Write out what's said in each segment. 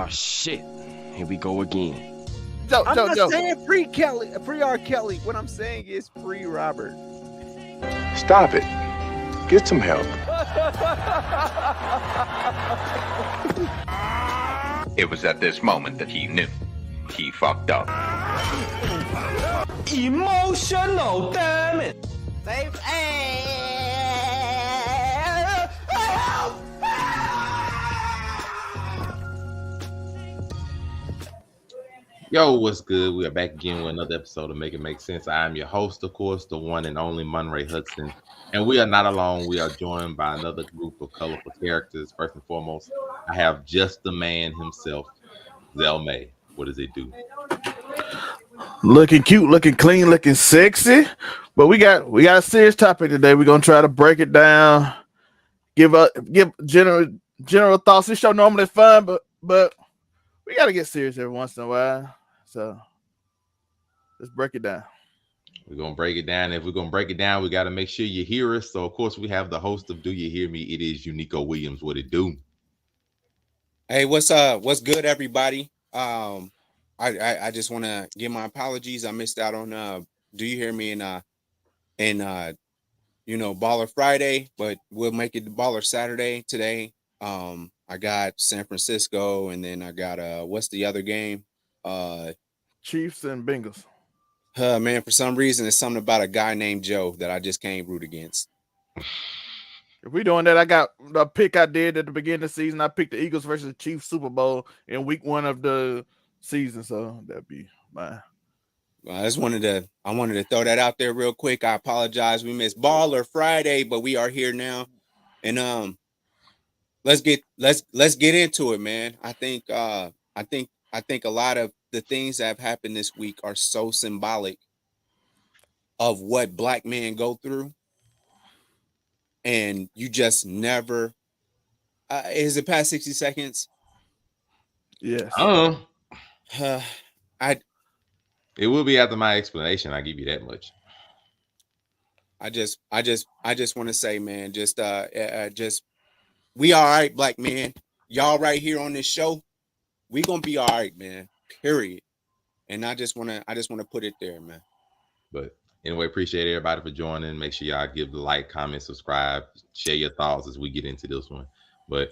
Oh shit! Here we go again. I'm not saying free Kelly, free R. Kelly. What I'm saying is free Robert. Stop it. Get some help. It was at this moment that he knew he fucked up. Emotional damage. Yo, what's good? We are back again with another episode of Make It Make Sense. I am your host, of course, the one and only Monray Hudson. And we are not alone. We are joined by another group of colorful characters. First and foremost, I have just the man himself, Zell May. What does it do? Looking cute, looking clean, looking sexy. But we got a serious topic today. We're gonna try to break it down, give general thoughts. This show normally fun, but we gotta get serious every once in a while. So let's break it down. We're going to break it down. If we're going to break it down, we got to make sure you hear us. So, of course, we have the host of Do You Hear Me? It is Unico Williams. What it do? Hey, what's up? What's good, everybody? I just want to give my apologies. I missed out on Do You Hear Me? And Baller Friday, but we'll make it Baller Saturday today. I got San Francisco, and then I got what's the other game? Chiefs and Bengals. Man, for some reason, it's something about a guy named Joe that I just can't root against. If we doing that, I got the pick I did at the beginning of the season. I picked the Eagles versus the Chiefs Super Bowl in week 1 of the season, so that'd be mine. I wanted to throw that out there real quick. I apologize. We missed Baller Friday, but we are here now, and let's get into it, man. I think a lot of the things that have happened this week are so symbolic of what black men go through, and you just never. Is it past 60 seconds? Yes. It will be after my explanation. I give you that much. I just want to say, man, just we all right, black men. Y'all right here on this show, we gonna be all right, man. Period. And I just wanna put it there, man. But anyway, appreciate everybody for joining. Make sure y'all give the like, comment, subscribe, share your thoughts as we get into this one. But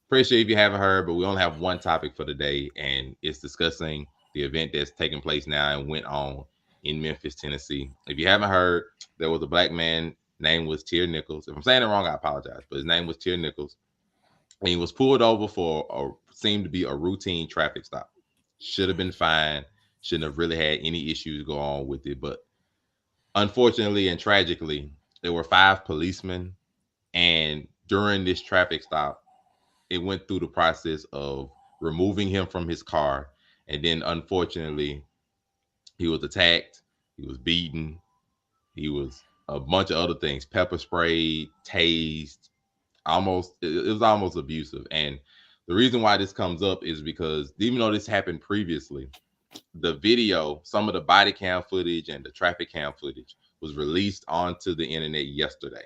appreciate if you haven't heard, but we only have one topic for today, and it's discussing the event that's taking place now and went on in Memphis, Tennessee. If you haven't heard, there was a black man, name was Tier Nichols. If I'm saying it wrong, I apologize, but his name was Tier Nichols. And he was pulled over for seemed to be a routine traffic stop. Should have been fine. Shouldn't have really had any issues go on with it. But unfortunately and tragically, there were 5 policemen. And during this traffic stop, it went through the process of removing him from his car. And then, unfortunately, he was attacked. He was beaten. He was a bunch of other things, pepper sprayed, tased. It was almost abusive. And the reason why this comes up is because even though this happened previously, the video, some of the body cam footage and the traffic cam footage was released onto the internet yesterday.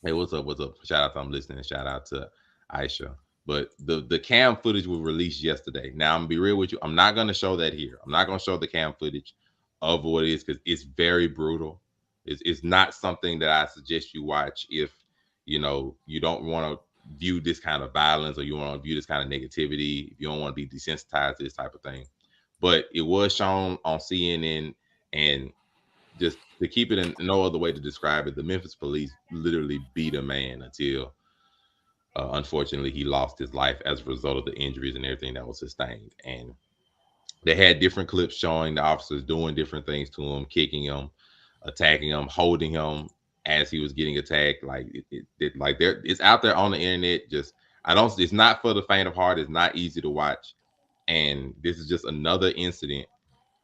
Hey, what's up? Shout out to I'm listening. Shout out to Aisha. But the cam footage was released yesterday. Now, I'm gonna be real with you. I'm not gonna show that here. I'm not gonna show the cam footage of what it is because it's very brutal. It's not something that I suggest you watch if you don't want to view this kind of violence or you want to view this kind of negativity. If you don't want to be desensitized to this type of thing. But it was shown on CNN, and just to keep it in no other way to describe it, the Memphis police literally beat a man until unfortunately he lost his life as a result of the injuries and everything that was sustained. And they had different clips showing the officers doing different things to him, kicking him, attacking him, holding him as he was getting attacked. Like it's out there on the internet. It's not for the faint of heart. It's not easy to watch. And this is just another incident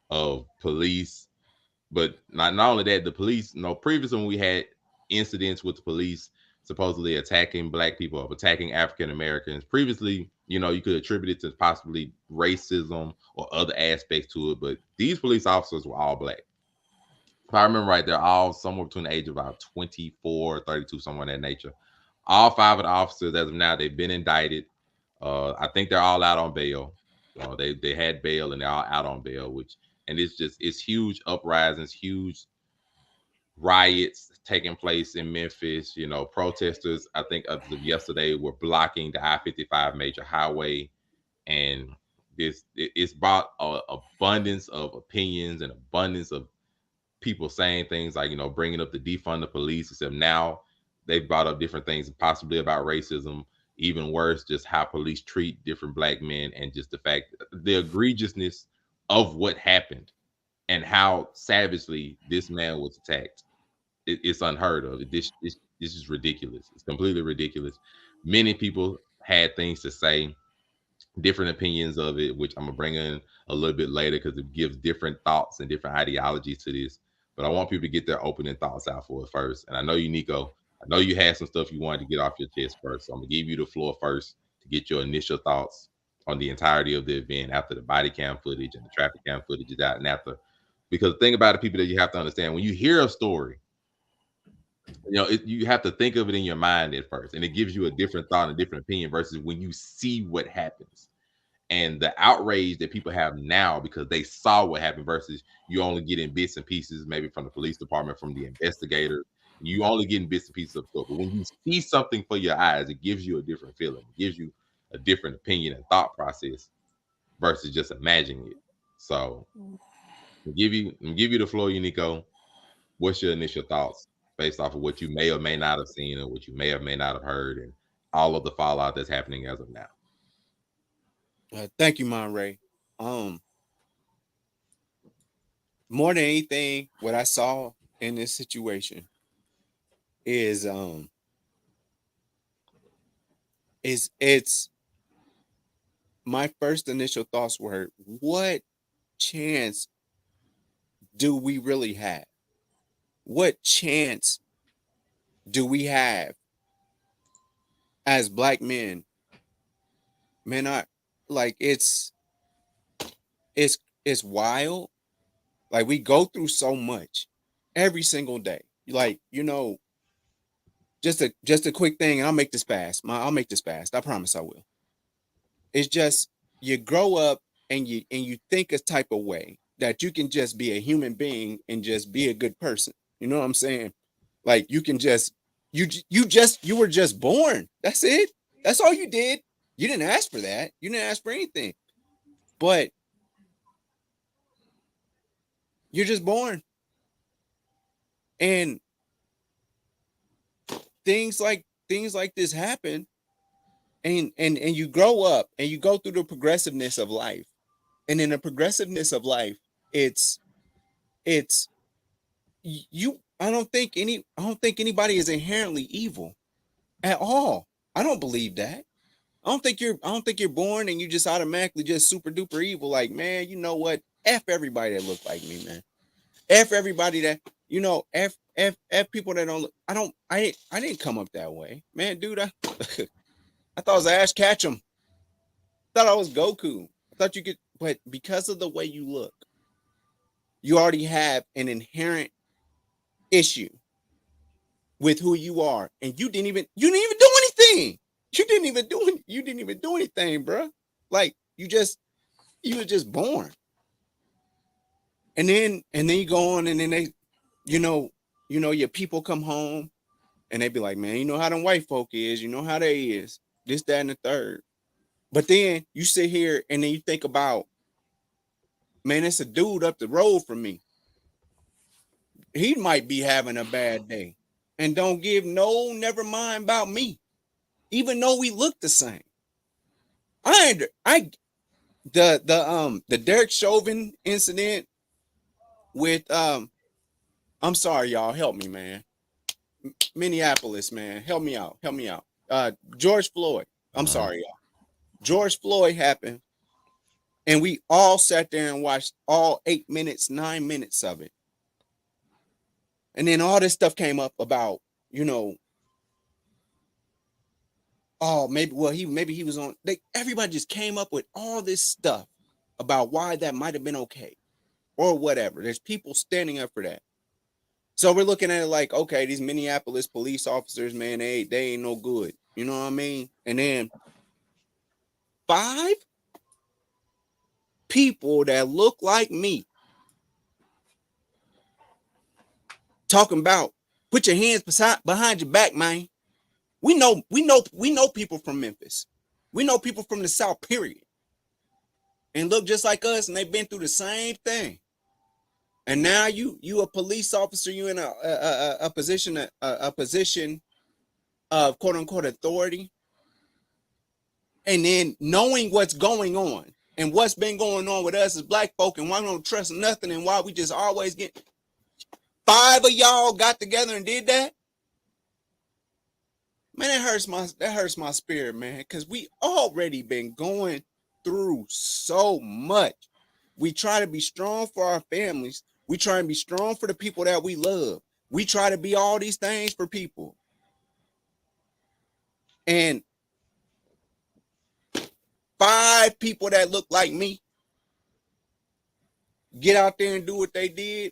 of police. But not only that, the police, previously when we had incidents with the police supposedly attacking black people or attacking African Americans, previously, you could attribute it to possibly racism or other aspects to it. But these police officers were all black. If I remember right, they're all somewhere between the age of about 24, 32, somewhere in that nature. All 5 of the officers, as of now, they've been indicted. I think they're all out on bail. They had bail and they're all out on bail, and it's huge uprisings, huge riots taking place in Memphis. Protesters, I think as of yesterday, were blocking the I-55 major highway, and it's brought an abundance of opinions and abundance of people saying things like, bringing up the defund the police, except now they've brought up different things, possibly about racism, even worse, just how police treat different black men, and just the fact, the egregiousness of what happened and how savagely this man was attacked. It's unheard of. This is ridiculous. It's completely ridiculous. Many people had things to say, different opinions of it, which I'm gonna bring in a little bit later because it gives different thoughts and different ideologies to this. But I want people to get their opening thoughts out for it first. And I know you, Nico, I know you had some stuff you wanted to get off your chest first. So I'm gonna give you the floor first to get your initial thoughts on the entirety of the event after the body cam footage and the traffic cam footage is out, and after, because the thing about it, people, that you have to understand, when you hear a story, you have to think of it in your mind at first, and it gives you a different thought and a different opinion versus when you see what happens. And the outrage that people have now because they saw what happened versus you only getting bits and pieces, maybe from the police department, from the investigator, you only getting bits and pieces of stuff. But when you see something for your eyes, it gives you a different feeling. It gives you a different opinion and thought process versus just imagining it. So I'll give you the floor, Nico. What's your initial thoughts based off of what you may or may not have seen or what you may or may not have heard, and all of the fallout that's happening as of now? Thank you, Monray. More than anything, what I saw in this situation is it's my first initial thoughts were, what chance do we really have? What chance do we have as black men? Man, it's wild. Like, we go through so much every single day. Like, just a quick thing, and I'll make this fast. I'll make this fast. I promise I will. It's just, you grow up and you think a type of way that you can just be a human being and just be a good person. You know what I'm saying? Like, you can just you were just born. That's it. That's all you did. You didn't ask for that. You didn't ask for anything. But you're just born. And things like this happen, and you grow up and you go through the progressiveness of life. And in the progressiveness of life, it's you. I don't think anybody is inherently evil at all. I don't believe that. I don't think you're born and you just automatically just super duper evil. Like, man, you know what? F everybody that look like me, man. F everybody that, F people that don't look. I didn't come up that way, man, dude. I thought I was Ash Ketchum. I thought I was Goku. I thought you could, but because of the way you look, you already have an inherent issue with who you are, and you didn't even do anything. You didn't even do anything, bro. Like, you were just born. And then you go on, and then they, your people come home and they be like, man, you know how them white folk is, you know how they is, this, that, and the third. But then you sit here and then you think about, man, it's a dude up the road from me. He might be having a bad day and don't give never mind about me, even though we look the same. The Derek Chauvin incident with I'm sorry, y'all, help me, man. Minneapolis, man, help me out. George Floyd. I'm sorry, y'all. George Floyd happened, and we all sat there and watched all 8 minutes, 9 minutes of it. And then all this stuff came up about, oh, maybe he was on. Everybody just came up with all this stuff about why that might have been okay or whatever. There's people standing up for that. So we're looking at it like, okay, these Minneapolis police officers, man, they ain't no good. You know what I mean? And then 5 people that look like me talking about put your hands behind your back, man. We know people from Memphis. We know people from the South, period. And look just like us, and they've been through the same thing. And now you a police officer, you in a position of quote unquote authority. And then knowing what's going on and what's been going on with us as black folk and why we don't trust nothing and why we just always get 5 of y'all got together and did that. Man, that hurts my spirit, man, because we already been going through so much. We try to be strong for our families. We try and be strong for the people that we love. We try to be all these things for people. And 5 people that look like me get out there and do what they did.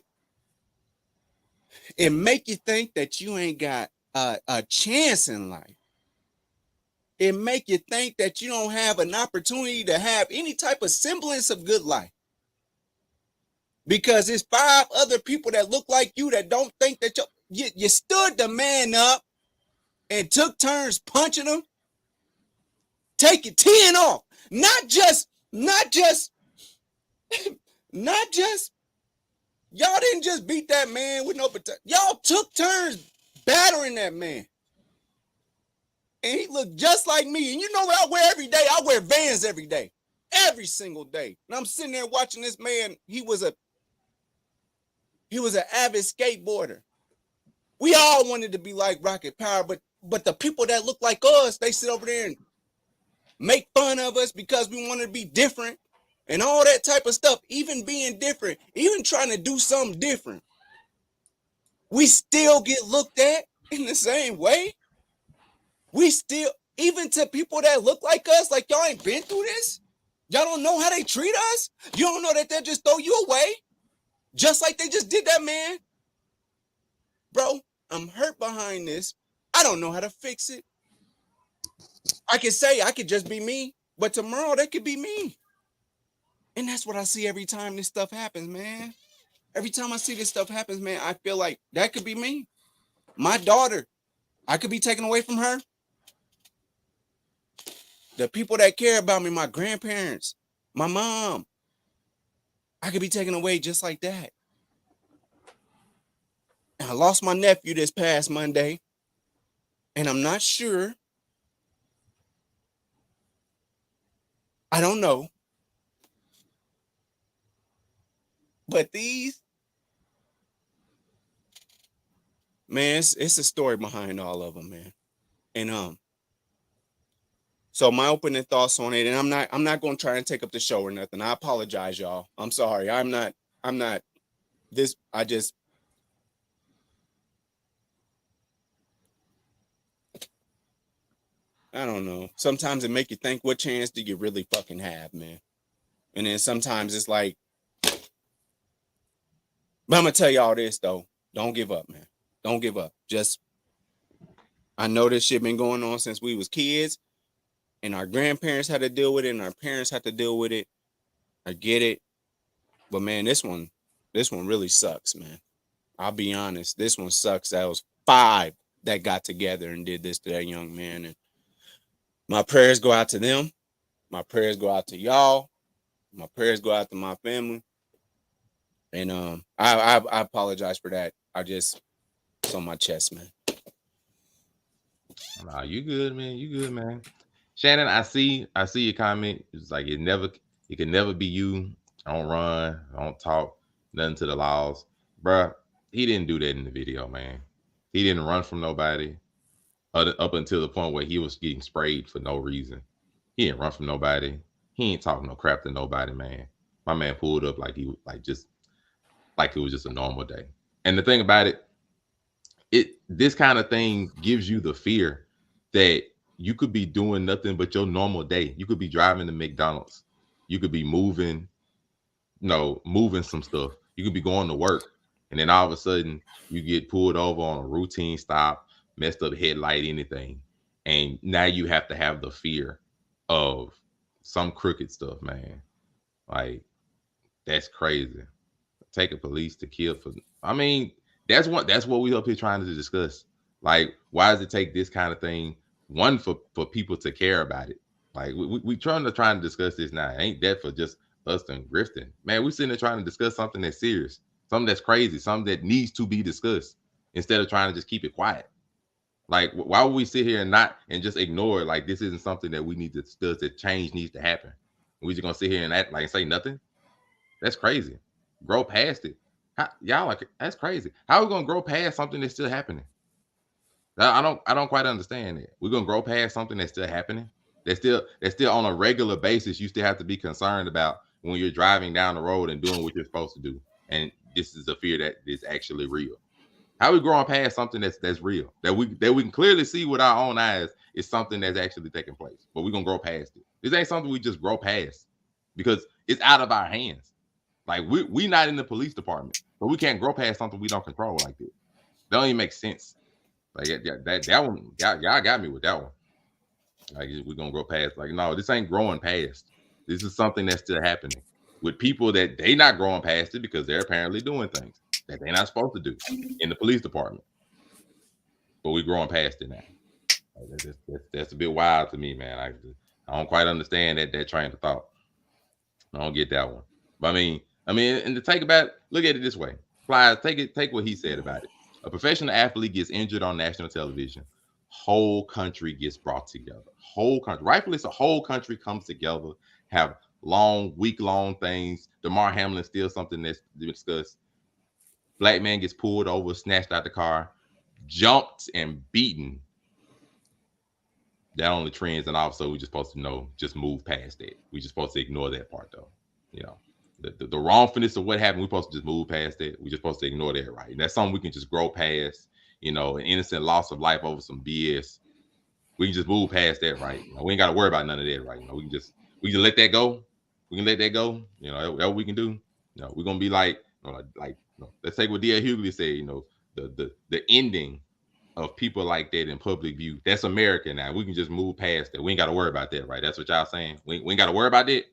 It make you think that you ain't got a chance in life. It make you think that you don't have an opportunity to have any type of semblance of good life. Because it's 5 other people that look like you that don't think that you stood the man up and took turns punching him. Take your 10 off. Not just, y'all didn't just beat that man with no protection. Y'all took turns battering that man. And he looked just like me. And you know what I wear every day? I wear Vans every day. Every single day. And I'm sitting there watching this man. He was an avid skateboarder. We all wanted to be like Rocket Power, but the people that look like us, they sit over there and make fun of us because we want to be different and all that type of stuff. Even being different, even trying to do something different, we still get looked at in the same way. We still, even to people that look like us, like y'all ain't been through this. Y'all don't know how they treat us. You don't know that they'll just throw you away. Just like they just did that man. Bro, I'm hurt behind this. I don't know how to fix it. I can say I could just be me, but tomorrow that could be me. And that's what I see every time this stuff happens, man. Every time I see this stuff happens, man, I feel like that could be me. My daughter, I could be taken away from her. The people that care about me, my grandparents, my mom, I could be taken away just like that. And I lost my nephew this past Monday, and I'm not sure. I don't know. But these, man, it's a story behind all of them, man. And so my opening thoughts on it, and I'm not going to try and take up the show or nothing. I apologize, y'all. I'm sorry. I'm not this. I don't know. Sometimes it make you think, what chance do you really fucking have, man? And then sometimes it's like, but I'm gonna tell y'all this though. Don't give up, man. Don't give up. Just, I know this shit been going on since we was kids. And our grandparents had to deal with it, and our parents had to deal with it. I get it. But man, this one really sucks, man. I'll be honest. This one sucks. That was 5 that got together and did this to that young man. And my prayers go out to them. My prayers go out to y'all. My prayers go out to my family. And I apologize for that. It's on my chest, man. Nah, you good, man. You good, man. Shannon, I see your comment. It's like it can never be you. I don't run, I don't talk, nothing to the laws. Bruh, he didn't do that in the video, man. He didn't run from nobody up until the point where he was getting sprayed for no reason. He didn't run from nobody. He ain't talking no crap to nobody, man. My man pulled up like it was just a normal day. And the thing about this kind of thing gives you the fear that you could be doing nothing but your normal day. You could be driving to McDonald's. You could be moving some stuff. You could be going to work. And then all of a sudden you get pulled over on a routine stop, messed up headlight, anything. And now you have to have the fear of some crooked stuff, man. Like, that's crazy. Taking police to kill for, I mean, that's what we up here trying to discuss. Like, why does it take this kind of thing, one, for people to care about it? Like, we trying to discuss this now. Ain't that for just us and grifting? Man, we sitting there trying to discuss something that's serious, something that's crazy, something that needs to be discussed, instead of trying to just keep it quiet. Like, why would we sit here and just ignore it? Like, this isn't something that we need to discuss, that change needs to happen. We just gonna sit here and act like, say nothing? That's crazy. Grow past it. Y'all, like, that's crazy. How are we gonna grow past something that's still happening? I don't quite understand it. We're gonna grow past something that's still happening. That's still on a regular basis. You still have to be concerned about when you're driving down the road and doing what you're supposed to do. And this is a fear that is actually real. How are we growing past something that's real, that we can clearly see with our own eyes is something that's actually taking place, but we're gonna grow past it. This ain't something we just grow past because it's out of our hands. Like, we not in the police department, but we can't grow past something we don't control like this. That don't even make sense. Like, that one, y'all got me with that one. Like, we're gonna grow past. Like, no, this ain't growing past. This is something that's still happening with people that they not growing past it because they're apparently doing things that they're not supposed to do in the police department. But we're growing past it now. Like, that's a bit wild to me, man. I don't quite understand that train of thought. I don't get that one. But I mean, and to take about it, look at it this way. Plies, take what he said about it. A professional athlete gets injured on national television. Whole country gets brought together. Whole country, rightfully so, whole country comes together, have long, week-long things. Damar Hamlin still something that's discussed. Black man gets pulled over, snatched out the car, jumped and beaten. That only trends, and also we just supposed to know, just move past that. We just supposed to ignore that part, though. You know, the wrongfulness of what happened, we're supposed to just move past that. We just supposed to ignore that, right? And that's something we can just grow past. You know, an innocent loss of life over some BS. We can just move past that, right? You know, we ain't got to worry about none of that, right? You know, we can just let that go. We can let that go. You know, that's what we can do. You know, we're gonna be like, let's take what D.L. Hughley said. You know, the ending of people like that in public view. That's America now. We can just move past that. We ain't got to worry about that, right? That's what y'all saying. We ain't got to worry about that.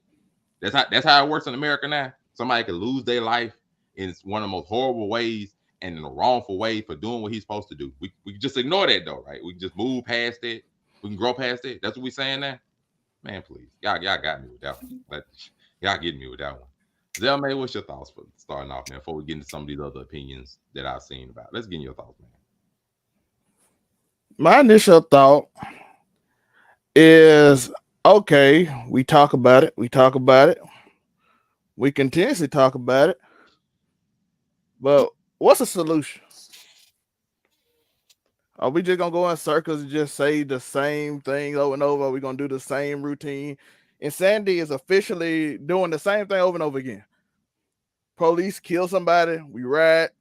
That's how it works in America now. Somebody could lose their life in one of the most horrible ways and in a wrongful way for doing what he's supposed to do. We can just ignore that, though, right? We can just move past it. We can grow past it. That's what we're saying now. Man, please. Y'all got me with that one. Y'all getting me with that one. Zell May, what's your thoughts for starting off, man, before we get into some of these other opinions that I've seen about? Let's get your thoughts, man. My initial thought is, okay, we talk about it. We continuously talk about it. But what's the solution? Are we just going to go in circles and just say the same thing over and over? Are we going to do the same routine? Insanity is officially doing the same thing over and over again. Police kill somebody, we riot.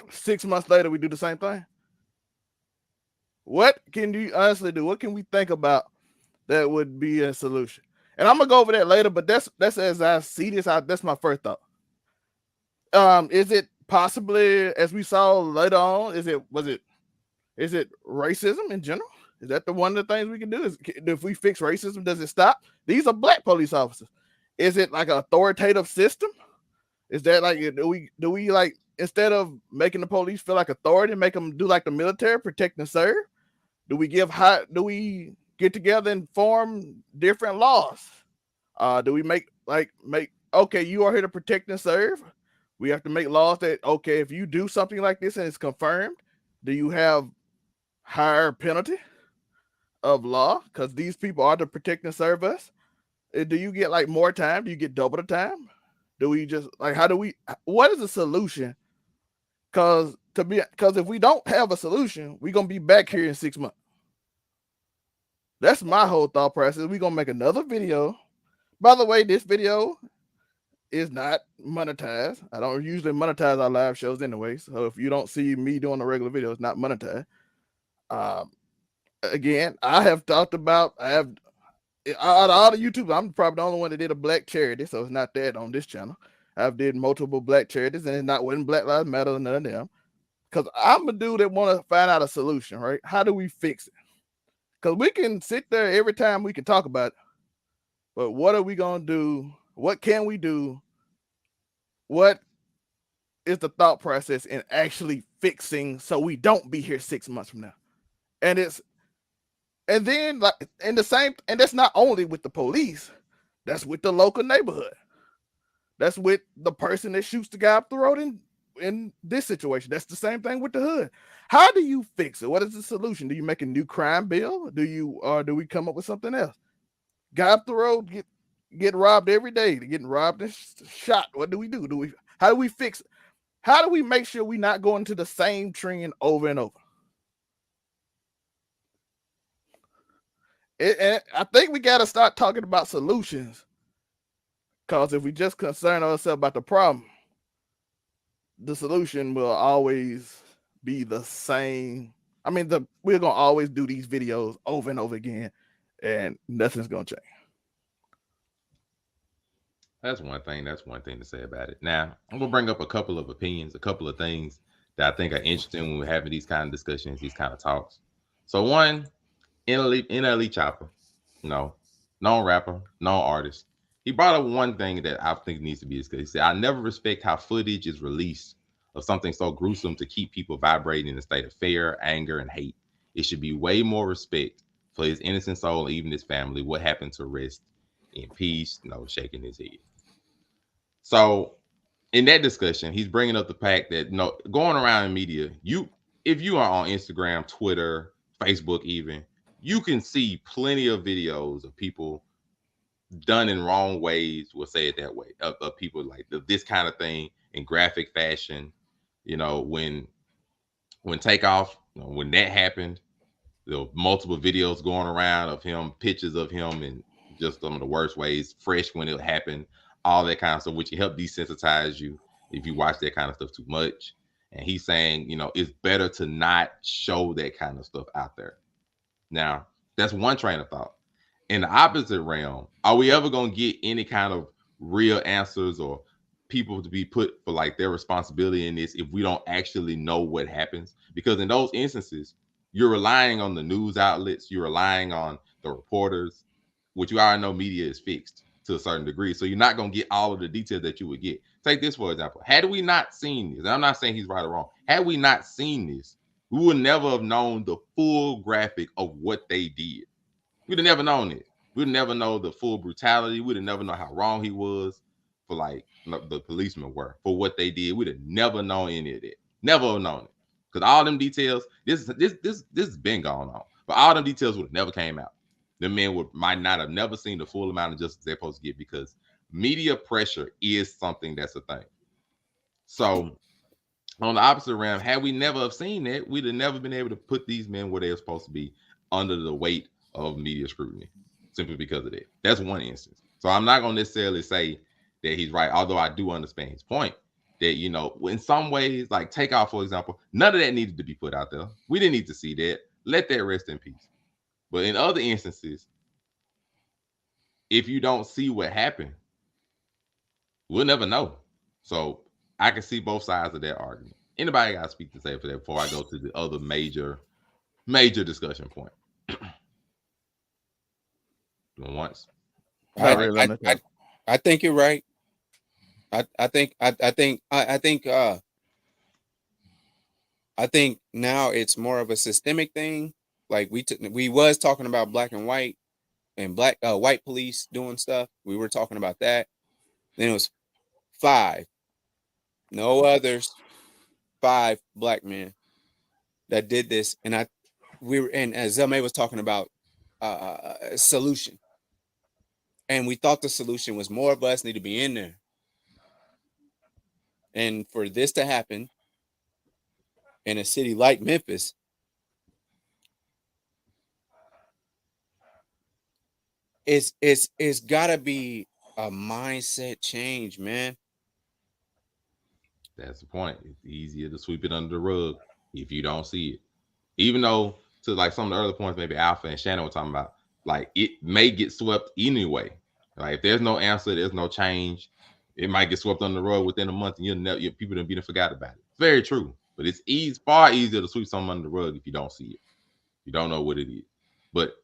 6 months later, we do the same thing. What can you honestly do? What can we think about that would be a solution? And I'm gonna go over that later, but that's as I see this. That's my first thought. Is it possibly, as we saw later on, is it racism in general? Is that one of the things we can do? Is if we fix racism, does it stop? These are black police officers. Is it like an authoritative system? Is that like, do we like, instead of making the police feel like authority, make them do like the military, protect and serve? Do we get together and form different laws? Do we make okay, you are here to protect and serve? We have to make laws that, okay, if you do something like this and it's confirmed, do you have higher penalty of law? Because these people are to protect and serve us. Do you get like more time? Do you get double the time? Do we just like, what is the solution? Because if we don't have a solution, we're gonna be back here in 6 months. That's my whole thought process. We're gonna make another video. By the way, this video is not monetized. I don't usually monetize our live shows anyway. So if you don't see me doing a regular video, it's not monetized. Again, I have talked about, out of all the YouTubers, I'm probably the only one that did a black charity, so it's not that on this channel. I've did multiple black charities, and it wasn't Black Lives Matter or none of them. Because I'm a dude that want to find out a solution, right? How do we fix it? Because we can sit there every time we can talk about it, But what are we gonna do? What can we do? What is the thought process in actually fixing so we don't be here 6 months from now? And then like and the same, and that's not only with the police, that's with the local neighborhood. That's with the person that shoots the guy up the road in this situation. That's the same thing with the hood. How do you fix it? What is the solution? Do you make a new crime bill? Do we come up with something else? Guy up the road get robbed every day. They're getting robbed and shot. What do we do? How do we fix it? How do we make sure we're not going to the same trend over and over? And I think we got to start talking about solutions, because if we just concern ourselves about the problem, the solution will always be the same. I mean, we're gonna always do these videos over and over again, and nothing's gonna change. That's one thing. That's one thing to say about it. Now, I'm gonna bring up a couple of opinions, a couple of things that I think are interesting when we're having these kind of discussions, these kind of talks. So one, NLE Chopper, known rapper, known artist. He brought up one thing that I think needs to be discussed. He said, "I never respect how footage is released of something so gruesome to keep people vibrating in a state of fear, anger, and hate. It should be way more respect for his innocent soul and even his family. What happened to rest in peace?" Shaking his head. So in that discussion, he's bringing up the fact that going around in media, if you are on Instagram, Twitter, Facebook, even, you can see plenty of videos of people done in wrong ways. We'll say it that way, of people like this kind of thing in graphic fashion. When Takeoff, when that happened, there were multiple videos going around of him, pictures of him in just some of the worst ways, fresh when it happened, all that kind of stuff, which can help desensitize you if you watch that kind of stuff too much. And he's saying, it's better to not show that kind of stuff out there. Now, that's one train of thought. In the opposite realm, are we ever going to get any kind of real answers or people to be put for like their responsibility in this if we don't actually know what happens? Because in those instances, you're relying on the news outlets, you're relying on the reporters, which you already know media is fixed to a certain degree. So you're not going to get all of the details that you would get. Take this, for example. Had we not seen this, and I'm not saying he's right or wrong, had we not seen this, we would never have known the full graphic of what they did. We'd have never known it. We'd never know the full brutality. We'd have never know how wrong he was for like the policemen were for what they did. We'd have never known any of that. Never have known it. Because all them details, this has been going on. But all them details would have never came out. The men might not have never seen the full amount of justice they're supposed to get, because media pressure is something that's a thing. So on the opposite realm, had we never have seen that, we'd have never been able to put these men where they're supposed to be under the weight of media scrutiny, simply because of that. That's one instance. So I'm not going to necessarily say that he's right, although I do understand his point that, in some ways, like Takeoff, for example, none of that needed to be put out there. We didn't need to see that. Let that rest in peace. But in other instances, if you don't see what happened, we'll never know. So I can see both sides of that argument. Anybody got to speak to say for that before I go to the other major discussion point? Once. I think you're right. I think now it's more of a systemic thing. Like we was talking about black and white and white police doing stuff. We were talking about that. Then it was 5, no others, 5 black men that did this. And as Zelmay was talking about a solution. And we thought the solution was more of us need to be in there. And for this to happen in a city like Memphis, it's gotta be a mindset change, man. That's the point. It's easier to sweep it under the rug if you don't see it. Even though, to like some of the earlier points, maybe Alpha and Shannon were talking about, like it may get swept anyway. Like if there's no answer, there's no change, it might get swept under the rug within a month, and people don't be forgot about it. It's very true, but it's far easier to sweep something under the rug if you don't see it. You don't know what it is. But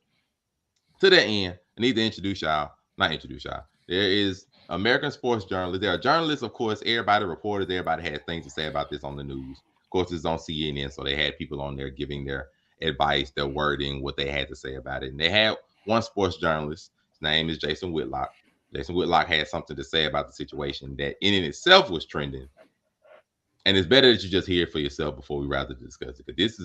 to that end, I need to introduce y'all not introduce y'all. There is American sports journalists. There are journalists, of course. Everybody, reporters, everybody has things to say about this on the news. Of course, it's on CNN, so they had people on there giving their advice, their wording, what they had to say about it. And they had one sports journalist. His name is Jason Whitlock. Jason Whitlock had something to say about the situation that in itself was trending. And it's better that you just hear it for yourself before we rather discuss it. Because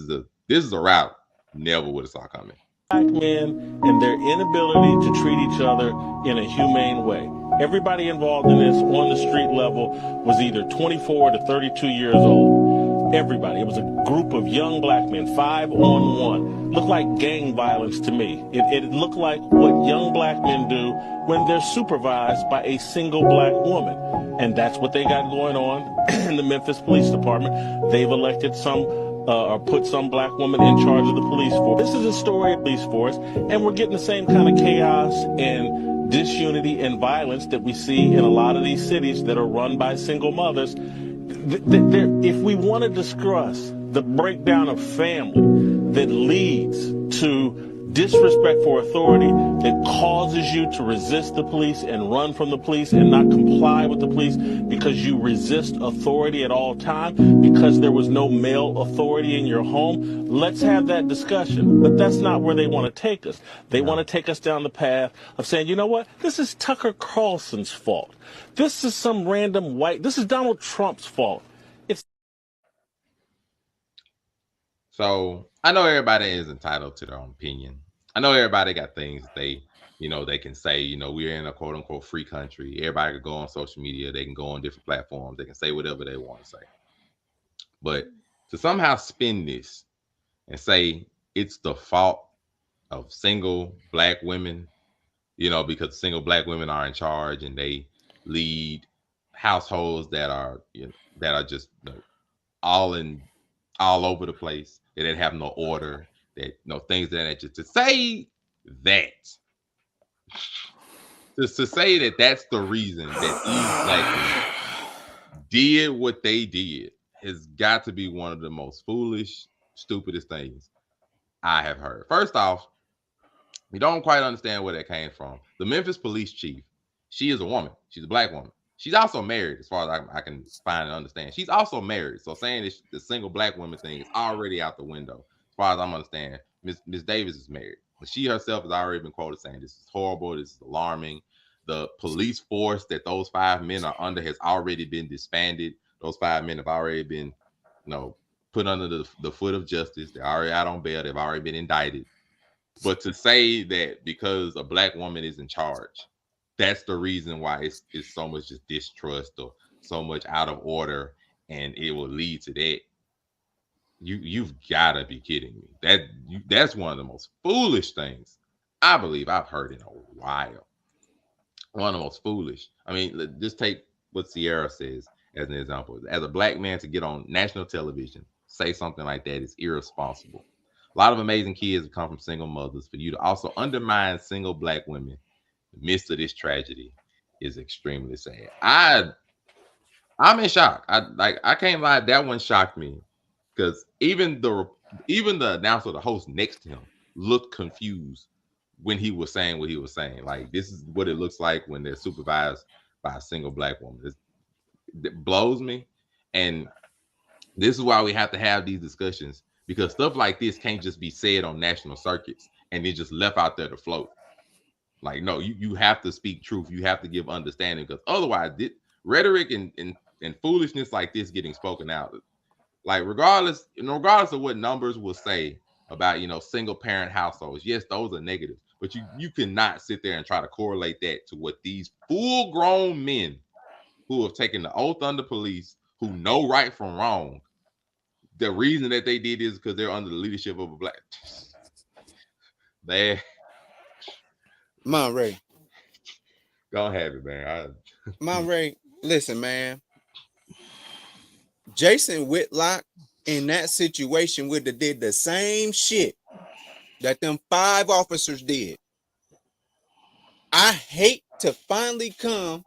this is a route never would have saw coming. Black men and their inability to treat each other in a humane way. Everybody involved in this on the street level was either 24 to 32 years old. Everybody. It was a group of young black men, 5-on-1. Looked like gang violence to me. It looked like what young black men do when they're supervised by a single black woman. And that's what they got going on in the Memphis Police Department. They've elected or put some black woman in charge of the police force. This is a story of the police force, and we're getting the same kind of chaos and disunity and violence that we see in a lot of these cities that are run by single mothers. If we want to discuss the breakdown of family that leads to disrespect for authority, that causes you to resist the police and run from the police and not comply with the police because you resist authority at all times because there was no male authority in your home, let's have that discussion. But that's not where they want to take us. They want to take us down the path of saying, you know what, this is Tucker Carlson's fault. This is some random this is Donald Trump's fault. So I know everybody is entitled to their own opinion. I know everybody got things they can say. We're in a quote unquote free country. Everybody can go on social media. They can go on different platforms. They can say whatever they want to say. But to somehow spin this and say it's the fault of single black women, because single black women are in charge and they lead households that are just all over the place. They didn't have no order. That things that just to say that, just to say that that's the reason that these black men did what they did has got to be one of the most foolish, stupidest things I have heard. First off, we don't quite understand where that came from. The Memphis police chief, she is a woman. She's a black woman. She's also married, as far as I can find and understand. She's also married. So saying this, the single black woman thing is already out the window. As far as I'm understanding, Miss Davis is married. But she herself has already been quoted saying this is horrible, this is alarming. The police force that those 5 men are under has already been disbanded. Those 5 men have already been, put under the foot of justice. They're already out on bail. They've already been indicted. But to say that because a black woman is in charge, that's the reason why it's so much just distrust or so much out of order, and it will lead to that. You've got to be kidding me. That's one of the most foolish things I believe I've heard in a while. One of the most foolish. I mean, just take what Sierra says as an example. As a black man to get on national television, say something like that is irresponsible. A lot of amazing kids come from single mothers. For you to also undermine single black women in the midst of this tragedy is extremely sad. I'm in shock. I can't lie, that one shocked me because even the announcer, the host next to him, looked confused when he was saying what he was saying. Like, this is what it looks like when they're supervised by a single black woman. It blows me, and this is why we have to have these discussions, because stuff like this can't just be said on national circuits and then just left out there to float. Like, no, you have to speak truth. You have to give understanding, because otherwise rhetoric and foolishness like this getting spoken out, like regardless of what numbers will say about, single parent households, yes, those are negative, but you cannot sit there and try to correlate that to what these full grown men who have taken the oath under police, who know right from wrong, the reason that they did is because they're under the leadership of a black. Monray, go ahead, man. Monray, listen, man. Jason Whitlock in that situation would have did the same shit that them 5 officers did. I hate to finally come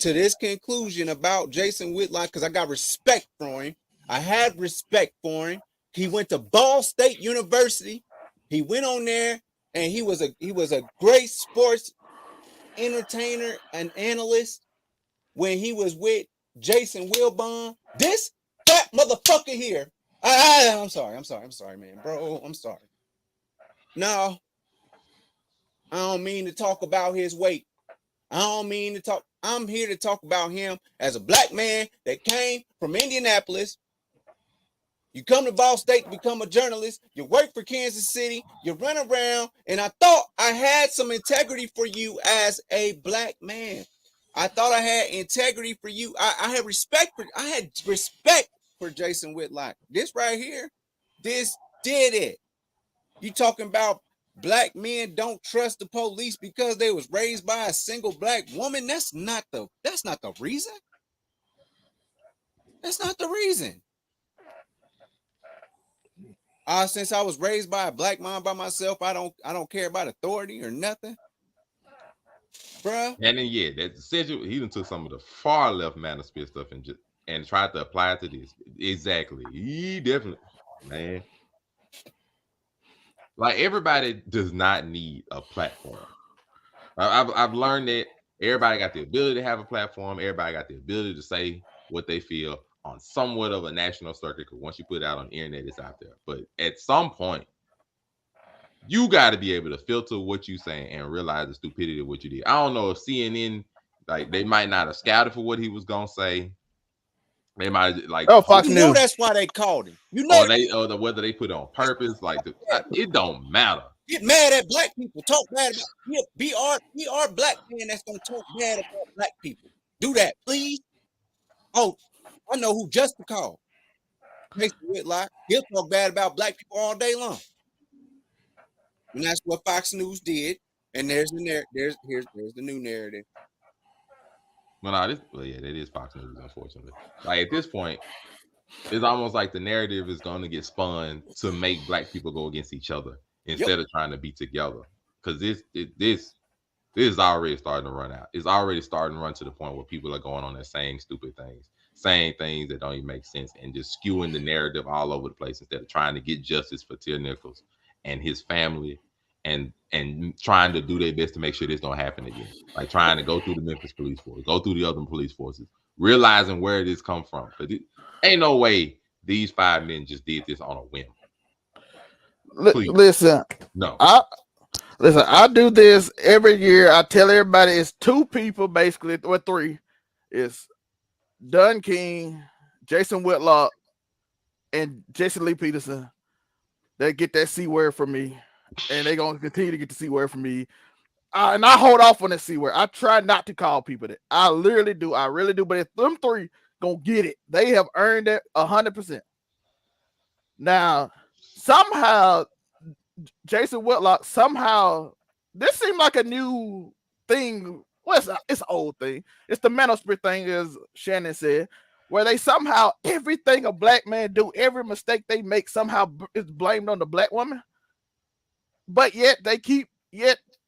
to this conclusion about Jason Whitlock because I got respect for him. I had respect for him. He went to Ball State University. He went on there and he was a great sports entertainer, an analyst when he was with Jason Wilbon. This fat motherfucker here. I'm sorry, man, bro. I'm sorry. No, I don't mean to talk about his weight. I don't mean to talk. I'm here to talk about him as a black man that came from Indianapolis. You come to Ball State to become a journalist. You work for Kansas City. You run around, and I thought I had some integrity for you as a black man. I thought I had integrity for you. I had respect for Jason Whitlock. This right here, this did it. You talking about black men don't trust the police because they was raised by a single black woman? That's not the reason. That's not the reason. Since I was raised by a black mom by myself, I don't care about authority or nothing. Bruh. And then that's essential. He done took some of the far left manosphere stuff and tried to apply it to this. Exactly. He definitely, man. Like, everybody does not need a platform. I've learned that everybody got the ability to have a platform. Everybody got the ability to say what they feel on somewhat of a national circuit, because once you put it out on the internet, it's out there. But at some point, you got to be able to filter what you're saying and realize the stupidity of what you did. I don't know if CNN, like, they might not have scouted for what he was gonna say. They might like, Fox News. That's why they called him. You know, or whether they put it on purpose. Like, it don't matter. Get mad at black people. Talk bad about. We are black men that's gonna talk bad about black people. Do that, please. Oh, I know who just to call. Jason Whitlock. He'll talk bad about black people all day long. And that's what Fox News did. And here's the new narrative. Well, that is Fox News, unfortunately. Like, at this point, it's almost like the narrative is going to get spun to make black people go against each other instead of trying to be together. Because this is already starting to run out. It's already starting to run to the point where people are going on there saying stupid things, saying things that don't even make sense, and just skewing the narrative all over the place instead of trying to get justice for Tir Nichols and his family, and trying to do their best to make sure this don't happen again. Like, trying to go through the Memphis police force, go through the other police forces, realizing where this come from. But ain't no way these 5 men just did this on a whim. Listen, no. I do this every year. I tell everybody it's 2 people, basically, or 3. It's Dunn King, Jason Whitlock, and Jesse Lee Peterson. They get that C word from me, and they're going to continue to get the C word from me. And I hold off on the C word. I try not to call people that. I literally do. I really do. But if them 3 gonna get it, they have earned it 100%. Now, somehow, Jason Whitlock, this seemed like a new thing. Well, it's an old thing. It's the manosphere thing, as Shannon said, where they somehow, everything a black man do, every mistake they make, somehow is blamed on the black woman. But yet the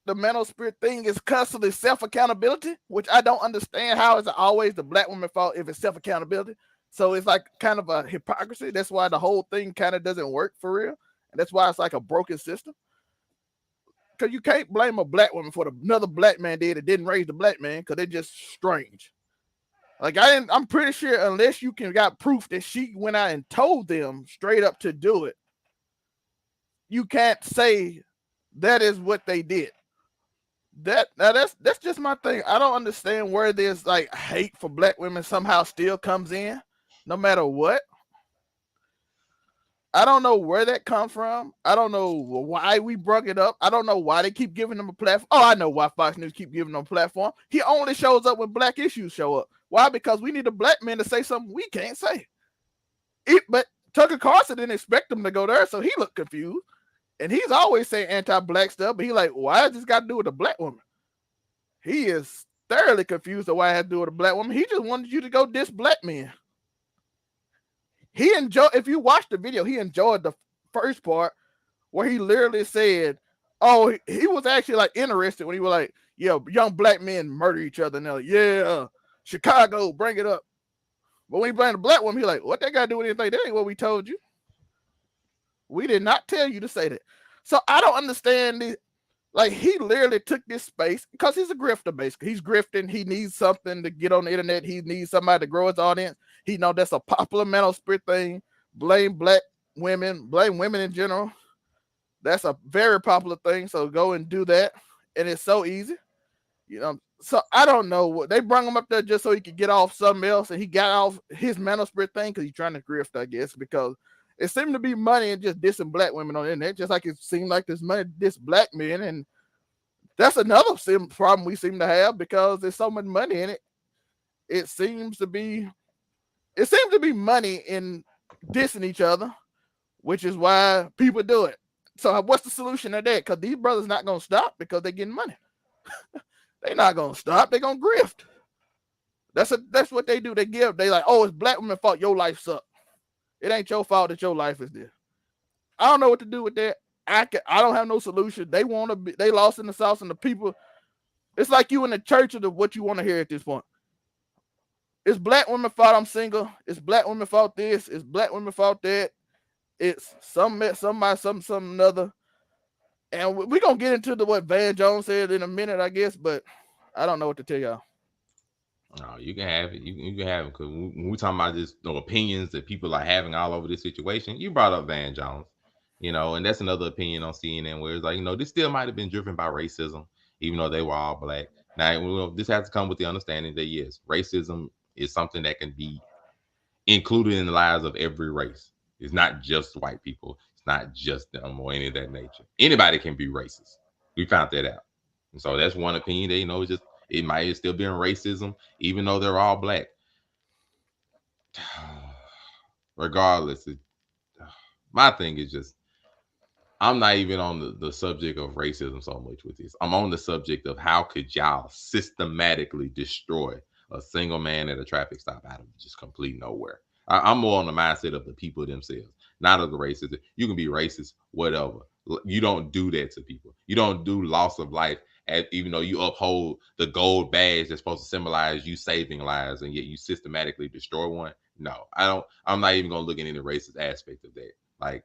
manosphere thing is constantly self-accountability, which I don't understand. How is it always the black woman's fault if it's self-accountability? So it's like kind of a hypocrisy. That's why the whole thing kind of doesn't work for real. And that's why it's like a broken system. Because you can't blame a black woman for what another black man did that didn't raise the black man, because they're just strange. Like, I'm pretty sure unless you got proof that she went out and told them straight up to do it, you can't say that is what they did. That's just my thing. I don't understand where this like hate for black women somehow still comes in, no matter what. I don't know where that comes from. I don't know why we brought it up. I don't know why they keep giving them a platform. Oh, I know why Fox News keep giving them a platform. He only shows up when black issues show up. Why? Because we need a black man to say something we can't say. But Tucker Carlson didn't expect him to go there, so he looked confused. And he's always saying anti-black stuff, but he like, why does this got to do with a black woman? He is thoroughly confused of why it has to do with a black woman. He just wanted you to go diss black men. If you watch the video, he enjoyed the first part where he literally said, oh, he was actually like interested when he was like, yeah, young black men murder each other. And they're like, yeah, Chicago, bring it up. But when he blamed the black woman, he like, what that got to do with anything? That ain't what we told you. We did not tell you to say that. So I don't understand Like, he literally took this space because he's a grifter, basically. He's grifting. He needs something to get on the internet. He needs somebody to grow his audience. He know that's a popular mental spirit thing. Blame black women, blame women in general. That's a very popular thing. So go and do that. And it's so easy. So I don't know what they brought him up there just so he could get off something else, and he got off his mental spirit thing because he's trying to grift, I guess, because it seemed to be money and just dissing black women on the internet, just like it seemed like there's money diss black men, and that's another problem we seem to have because there's so much money in it. It seems to be money in dissing each other, which is why people do it. So what's the solution to that? Because these brothers not gonna stop because they're getting money. They're not gonna stop. They're gonna grift. That's what they do. They like, oh, it's black women's fault. Your life sucks. It ain't your fault that your life is this. I don't know what to do with that. I don't have no solution. They want to be. They lost in the sauce, and the people. It's like you in the church of what you want to hear at this point. It's black women fault I'm single. It's black women fault this. It's black women fault that. It's somebody, some another. And we're going to get into what Van Jones said in a minute, I guess, but I don't know what to tell y'all. No, you can have it. You can have it. Because when we're talking about this, opinions that people are having all over this situation, you brought up Van Jones, and that's another opinion on CNN where it's like, this still might have been driven by racism, even though they were all black. Now, this has to come with the understanding that, yes, racism is something that can be included in the lives of every race. It's not just white people. It's not just them or any of that nature. Anybody can be racist. We found that out. And so that's one opinion that, it might still be in racism, even though they're all black. Regardless, my thing is just, I'm not even on the subject of racism so much with this. I'm on the subject of how could y'all systematically destroy a single man at a traffic stop out of just complete nowhere. I'm more on the mindset of the people themselves, not of the racists. You can be racist, whatever. You don't do that to people. You don't do loss of life, even though you uphold the gold badge that's supposed to symbolize you saving lives, and yet you systematically destroy one. No, I don't. I'm not even gonna look at any racist aspect of that. Like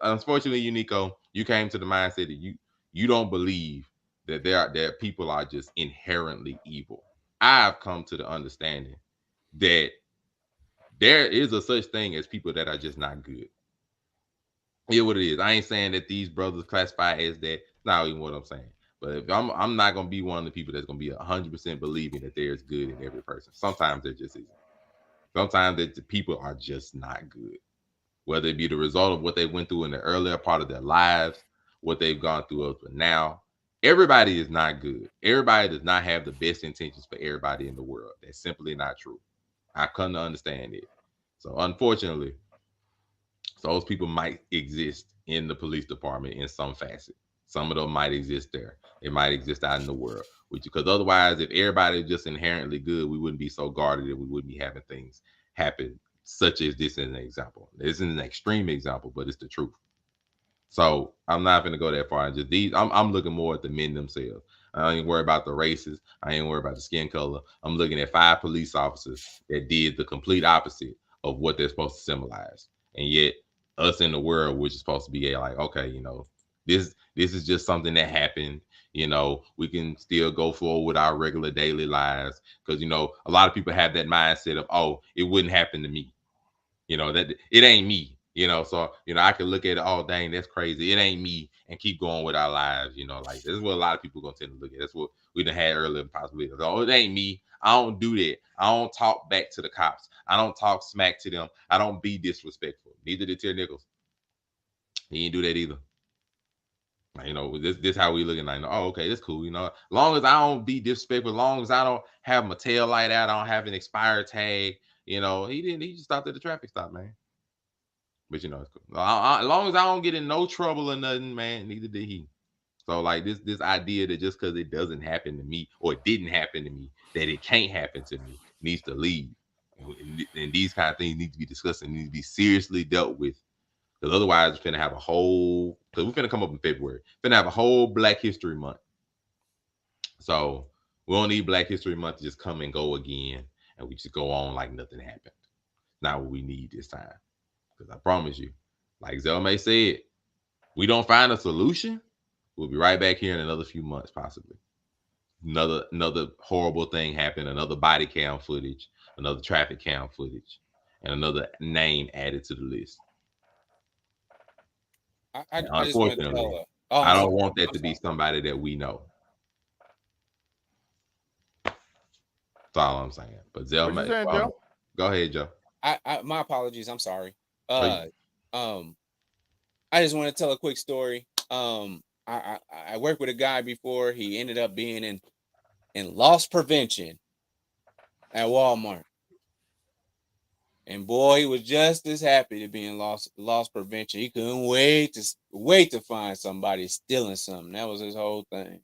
unfortunately, Unico, you came to the mindset that you don't believe that people are just inherently evil. I've come to the understanding that there is a such thing as people that are just not good. Yeah, what it is. I ain't saying that these brothers classify as that. Not even what I'm saying. But if I'm not gonna be one of the people that's gonna be 100% believing that there's good in every person. Sometimes there just isn't. Sometimes the people are just not good. Whether it be the result of what they went through in the earlier part of their lives, what they've gone through up to now. Everybody is not good. Everybody does not have the best intentions for everybody in the world. That's simply not true. I've come to understand it. So unfortunately, those people might exist in the police department in some facet. Some of them might exist there. It might exist out in the world. Because otherwise, if everybody is just inherently good, we wouldn't be so guarded and we wouldn't be having things happen, such as this is an example. This is an extreme example, but it's the truth. So I'm not going to go that far. Just I'm looking more at the men themselves. I ain't worried about the races. I ain't worried about the skin color. I'm looking at 5 police officers that did the complete opposite of what they're supposed to symbolize. And yet us in the world, which is supposed to be like, okay, this is just something that happened. We can still go forward with our regular daily lives. Because, a lot of people have that mindset of, oh, it wouldn't happen to me. That it ain't me. So I can look at it, oh dang, that's crazy. It ain't me, and keep going with our lives. Like this is what a lot of people gonna tend to look at. That's what we done had earlier possibly. Oh, it ain't me. I don't do that. I don't talk back to the cops. I don't talk smack to them. I don't be disrespectful. Neither did Terry Nichols. He didn't do that either. This how we looking like, oh, okay, that's cool. As long as I don't be disrespectful, as long as I don't have my tail light out, I don't have an expired tag. He just stopped at the traffic stop, man. But it's cool. As long as I don't get in no trouble or nothing, man, neither did he. So like this idea that just because it doesn't happen to me or it didn't happen to me, that it can't happen to me needs to leave. And these kind of things need to be discussed and need to be seriously dealt with. Because otherwise we're finna have because we're finna come up in February. We're finna have a whole Black History Month. So we don't need Black History Month to just come and go again and we just go on like nothing happened. Not what we need this time. Because I promise you, like Zelmay said, we don't find a solution, We'll be right back here in another few months, possibly. Another horrible thing happened, another body cam footage, another traffic cam footage, and another name added to the list. I just want to Unfortunately, tell I don't want that to be somebody that we know. That's all I'm saying. But Zell, What you saying, Joe? Go ahead, Joe. I my apologies. I'm sorry. I just want to tell a quick story. I worked with a guy before. He ended up being in loss prevention at Walmart. And boy, he was just as happy to be in loss prevention. He couldn't wait to find somebody stealing something. That was his whole thing.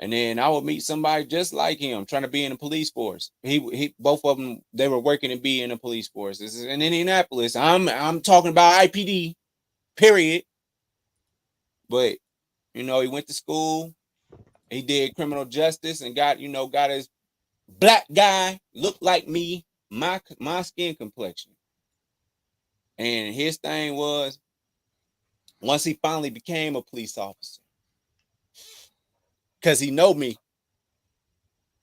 And then I would meet somebody just like him, trying to be in the police force. He both of them, they were working to be in the police force. This is in Indianapolis. I'm talking about IPD, period. But he went to school. He did criminal justice and got his black guy, looked like me, my skin complexion. And his thing was, once he finally became a police officer, because he know me,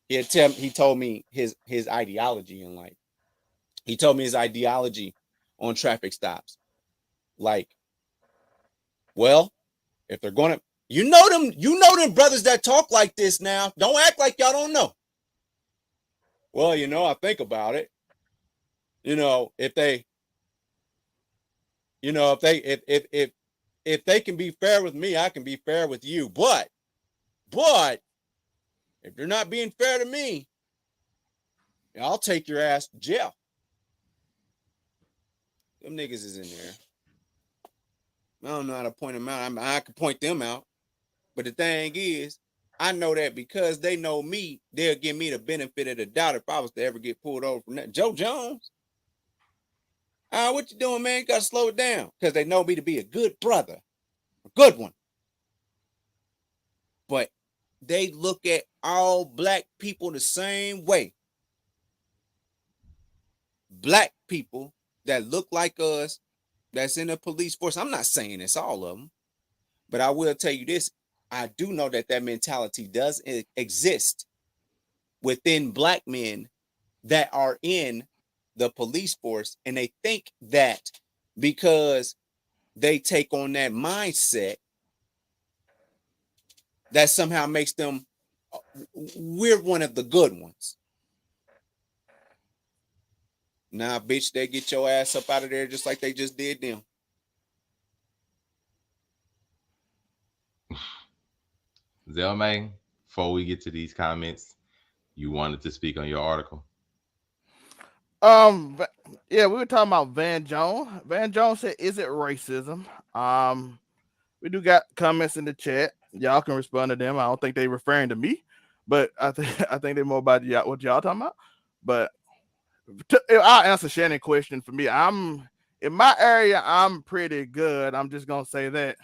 he told me his ideology in life. He told me his ideology on traffic stops. Like, well, if they're gonna, you know them brothers that talk like this now. Don't act like y'all don't know. Well, I think about it. If they can be fair with me, I can be fair with you. But if you're not being fair to me, I'll take your ass to jail. Them niggas is in there. I don't know how to point them out. I can point them out. But the thing is, I know that because they know me, they'll give me the benefit of the doubt if I was to ever get pulled over from that. Joe Jones, what you doing, man? You got to slow it down, because they know me to be a good brother, a good one. But they look at all black people the same way. Black people that look like us, that's in the police force. I'm not saying it's all of them, but I will tell you this. I do know that mentality does exist within black men that are in the police force, and they think that because they take on that mindset, that somehow makes them, we're one of the good ones. Nah, bitch, they get your ass up out of there just like they just did them. Zelmay, before we get to these comments, you wanted to speak on your article? Yeah, we were talking about Van Jones. Van Jones said, "Is it racism?" We do got comments in the chat. Y'all can respond to them. I don't think they're referring to me, but I think they're more about what y'all talking about. But I'll answer Shannon's question. For me, I'm in my area, I'm pretty good. I'm just gonna say that.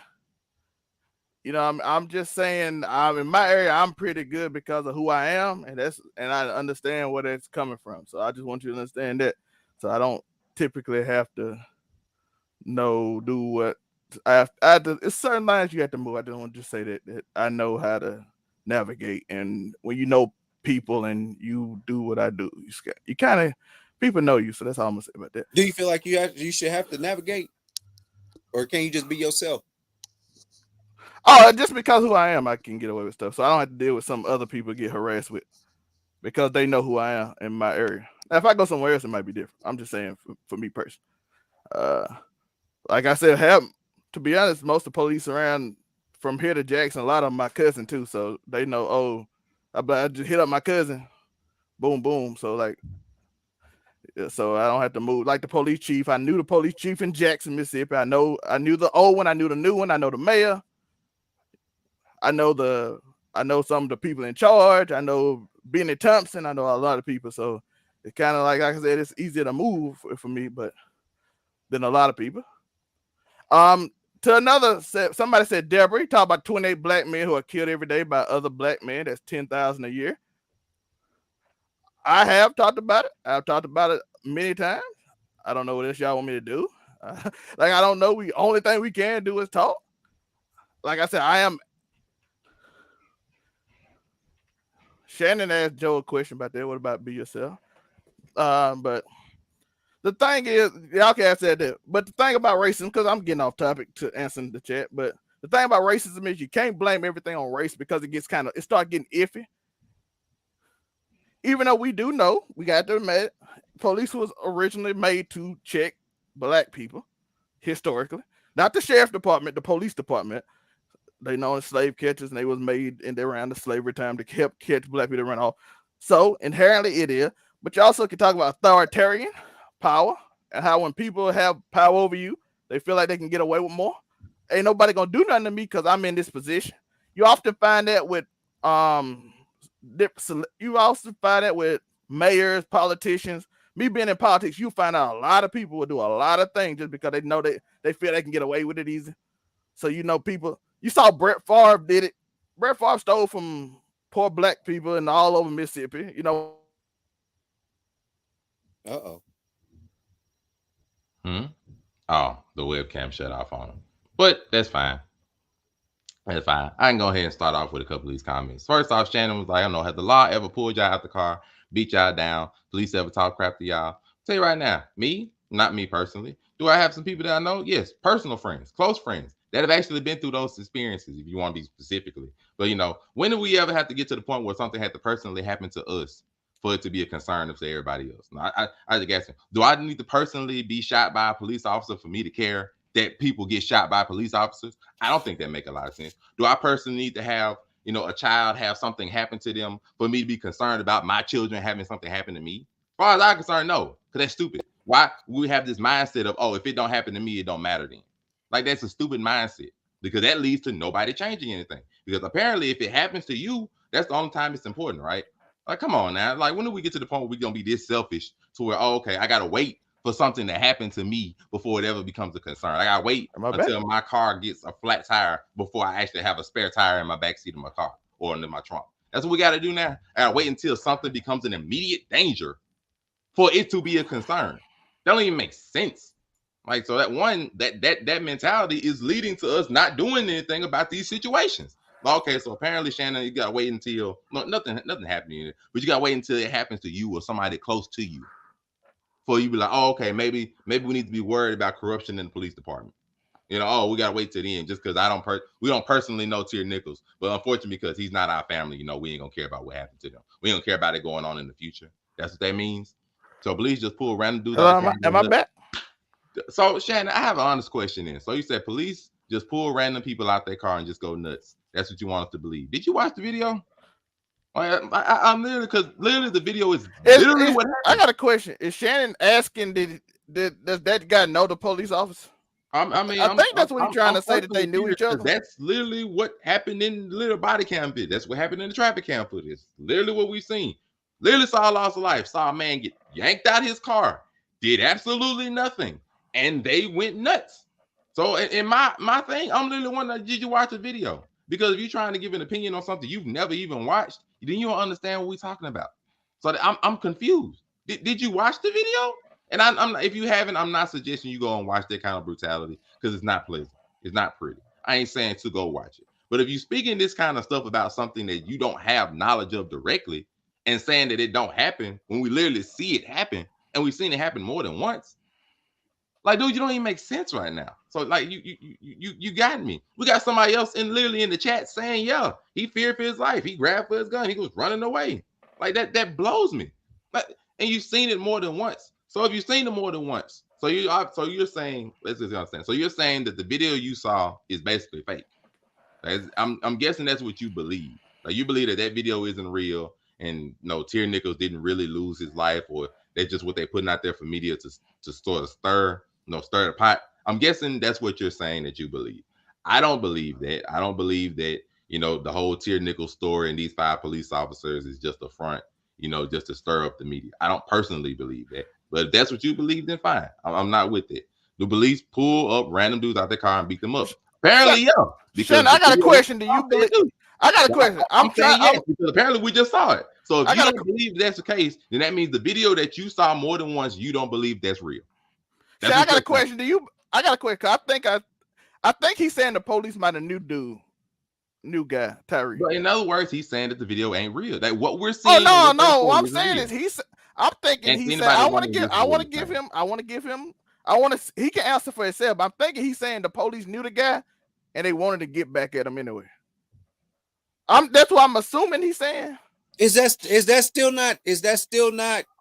I'm just saying, in my area, I'm pretty good because of who I am, and I understand where that's coming from. So I just want you to understand that. So I don't typically have to do what I have to. It's certain lines you have to move. I don't want to just say that I know how to navigate, and when you know people and you do what I do, you kind of, people know you. So that's all I'm gonna say about that. Do you feel like you should have to navigate, or can you just be yourself? Oh, just because who I am, I can get away with stuff. So I don't have to deal with some other people get harassed with because they know who I am in my area. Now, if I go somewhere else, it might be different. I'm just saying for me personally. Like I said, to be honest, most of the police around from here to Jackson, a lot of them my cousin too. So they know, I just hit up my cousin. Boom, boom. So so I don't have to move. Like the police chief, I knew the police chief in Jackson, Mississippi. I knew the old one. I knew the new one. I know the mayor. I know some of the people in charge. I know Benny Thompson. I know a lot of people. So it's kind of like I said, it's easier to move for me, but than a lot of people. To another, somebody said, Deborah, talk about 28 black men who are killed every day by other black men. That's 10,000 a year. I have talked about it. I've talked about it many times. I don't know what else y'all want me to do. I don't know. Only thing we can do is talk. like I said, I am. Shannon asked Joe a question about that. What about be yourself? But the thing is, y'all can ask that. But the thing about racism, because I'm getting off topic to answer in the chat, but the thing about racism is you can't blame everything on race because it starts getting iffy. Even though we do know, we got to admit, police was originally made to check black people historically, not the sheriff department, the police department. They know as slave catchers, and they was made in around the slavery time to help catch black people to run off. So inherently it is, but you also can talk about authoritarian power and how when people have power over you, they feel like they can get away with more. Ain't nobody gonna do nothing to me because I'm in this position. You often find that with you also find that with mayors, politicians. Me being in politics, you find out a lot of people will do a lot of things just because they know they feel they can get away with it easy. So people. You saw Brett Favre did it. Brett Favre stole from poor black people and all over Mississippi. Uh-oh. Oh, the webcam shut off on him. But that's fine. That's fine. I can go ahead and start off with a couple of these comments. First off, Shannon was like, I don't know, has the law ever pulled y'all out the car, beat y'all down, police ever talk crap to y'all? I'll tell you right now, me, not me personally. Do I have some people that I know? Yes, personal friends, close friends that have actually been through those experiences, if you want to be specifically. But, when do we ever have to get to the point where something had to personally happen to us for it to be a concern of everybody else? Now, I just ask, do I need to personally be shot by a police officer for me to care that people get shot by police officers? I don't think that make a lot of sense. Do I personally need to have, a child have something happen to them for me to be concerned about my children having something happen to me? As far as I'm concerned, no, because that's stupid. Why we have this mindset of, oh, if it don't happen to me, it don't matter then. Like, that's a stupid mindset because that leads to nobody changing anything. Because apparently if it happens to you, that's the only time it's important, right? Like, come on now. Like, when do we get to the point where we're going to be this selfish to where, oh, okay, I got to wait for something to happen to me before it ever becomes a concern? I gotta wait until my car gets a flat tire before I actually have a spare tire in my backseat of my car or in my trunk. That's what we got to do now. I gotta wait until something becomes an immediate danger for it to be a concern. That don't even make sense. Like, so that mentality is leading to us not doing anything about these situations. Okay, so apparently, Shannon, you gotta wait until nothing happening, but you gotta wait until it happens to you or somebody close to you. For you be like, oh, okay, maybe we need to be worried about corruption in the police department. We gotta wait till the end just because we don't personally know Tier Nichols, but unfortunately because he's not our family, we ain't gonna care about what happened to them. We don't care about it going on in the future. That's what that means. So police just pull random dudes out. Am I back? So Shannon, I have an honest question in. So you said police just pull random people out their car and just go nuts. That's what you want us to believe. Did you watch the video? I'm literally, because literally the video is literally what happened. I got a question. Is Shannon asking, does that guy know the police officer? I think that's what he's trying to say, that they knew each other. That's literally what happened in the little body cam footage. That's what happened in the traffic cam footage. Literally what we've seen. Literally saw a loss of life. Saw a man get yanked out his car. Did absolutely nothing. And they went nuts. So in my thing, I'm literally wondering, did you watch the video? Because if you're trying to give an opinion on something you've never even watched, then you don't understand what we're talking about. So I'm confused. Did you watch the video? And I'm if you haven't, I'm not suggesting you go and watch that kind of brutality because it's not pleasant. It's not pretty. I ain't saying to go watch it. But if you're speaking this kind of stuff about something that you don't have knowledge of directly and saying that it don't happen when we literally see it happen and we've seen it happen more than once, like, dude, you don't even make sense right now. So, like, you got me. We got somebody else literally in the chat saying, yeah, he feared for his life. He grabbed for his gun. He was running away. Like, that blows me. Like, and you've seen it more than once. So if you've seen it more than once, so you're saying, let's just understand. So you're saying that the video you saw is basically fake. I'm guessing that's what you believe. Like, you believe that video isn't real, and Tier Nichols didn't really lose his life, or that's just what they're putting out there for media to sort of stir the pot. I'm guessing that's what you're saying that you believe. I don't believe that. I don't believe that, the whole Tier Nichols story and these 5 police officers is just a front, just to stir up the media. I don't personally believe that. But if that's what you believe, then fine. I'm not with it. The police pull up random dudes out their car and beat them up. Apparently, yeah. Because I got a question. Do you believe? I got a question. I'm trying. Yes, because apparently we just saw it. So if you don't believe that's the case, then that means the video that you saw more than once, you don't believe that's real. I got a question. I got a question. I think he's saying the police might have new guy, Tyree. But in other words, he's saying that the video ain't real. That what we're Oh seeing. no! What I'm saying is I'm thinking And he said anybody I want wondering, to this is what give he's saying. he can answer for himself. But I'm thinking he's saying the police knew the guy and they wanted to get back at him anyway. That's what I'm assuming he's saying. Is that still not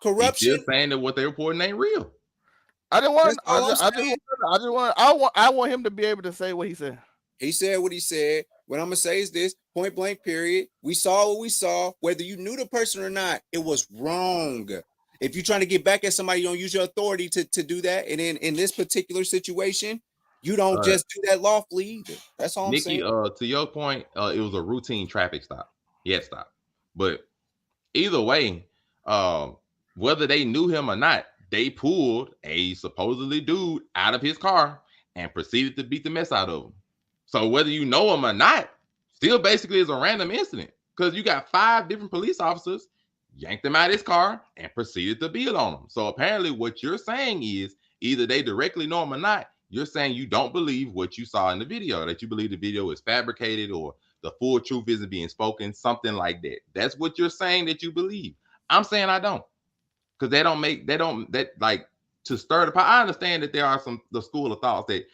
corruption? He's still saying that what they're reporting ain't real. I want him to be able to say what he said. He said what he said. What I'm gonna say is this: point blank, period. We saw what we saw. Whether you knew the person or not, it was wrong. If you're trying to get back at somebody, you don't use your authority to do that. And in this particular situation, you don't just do that lawfully either. That's all I'm saying. To your point, it was a routine traffic stop. He had stopped. But either way, whether they knew him or not, they pulled a supposedly dude out of his car and proceeded to beat the mess out of him. So whether you know him or not, still basically is a random incident because you got 5 different police officers yanked him out of his car and proceeded to beat on him. So apparently what you're saying is either they directly know him or not. You're saying you don't believe what you saw in the video, that you believe the video is fabricated or the full truth isn't being spoken, something like that. That's what you're saying that you believe. I'm saying I don't, because to stir the pot. I understand that there are the school of thoughts that,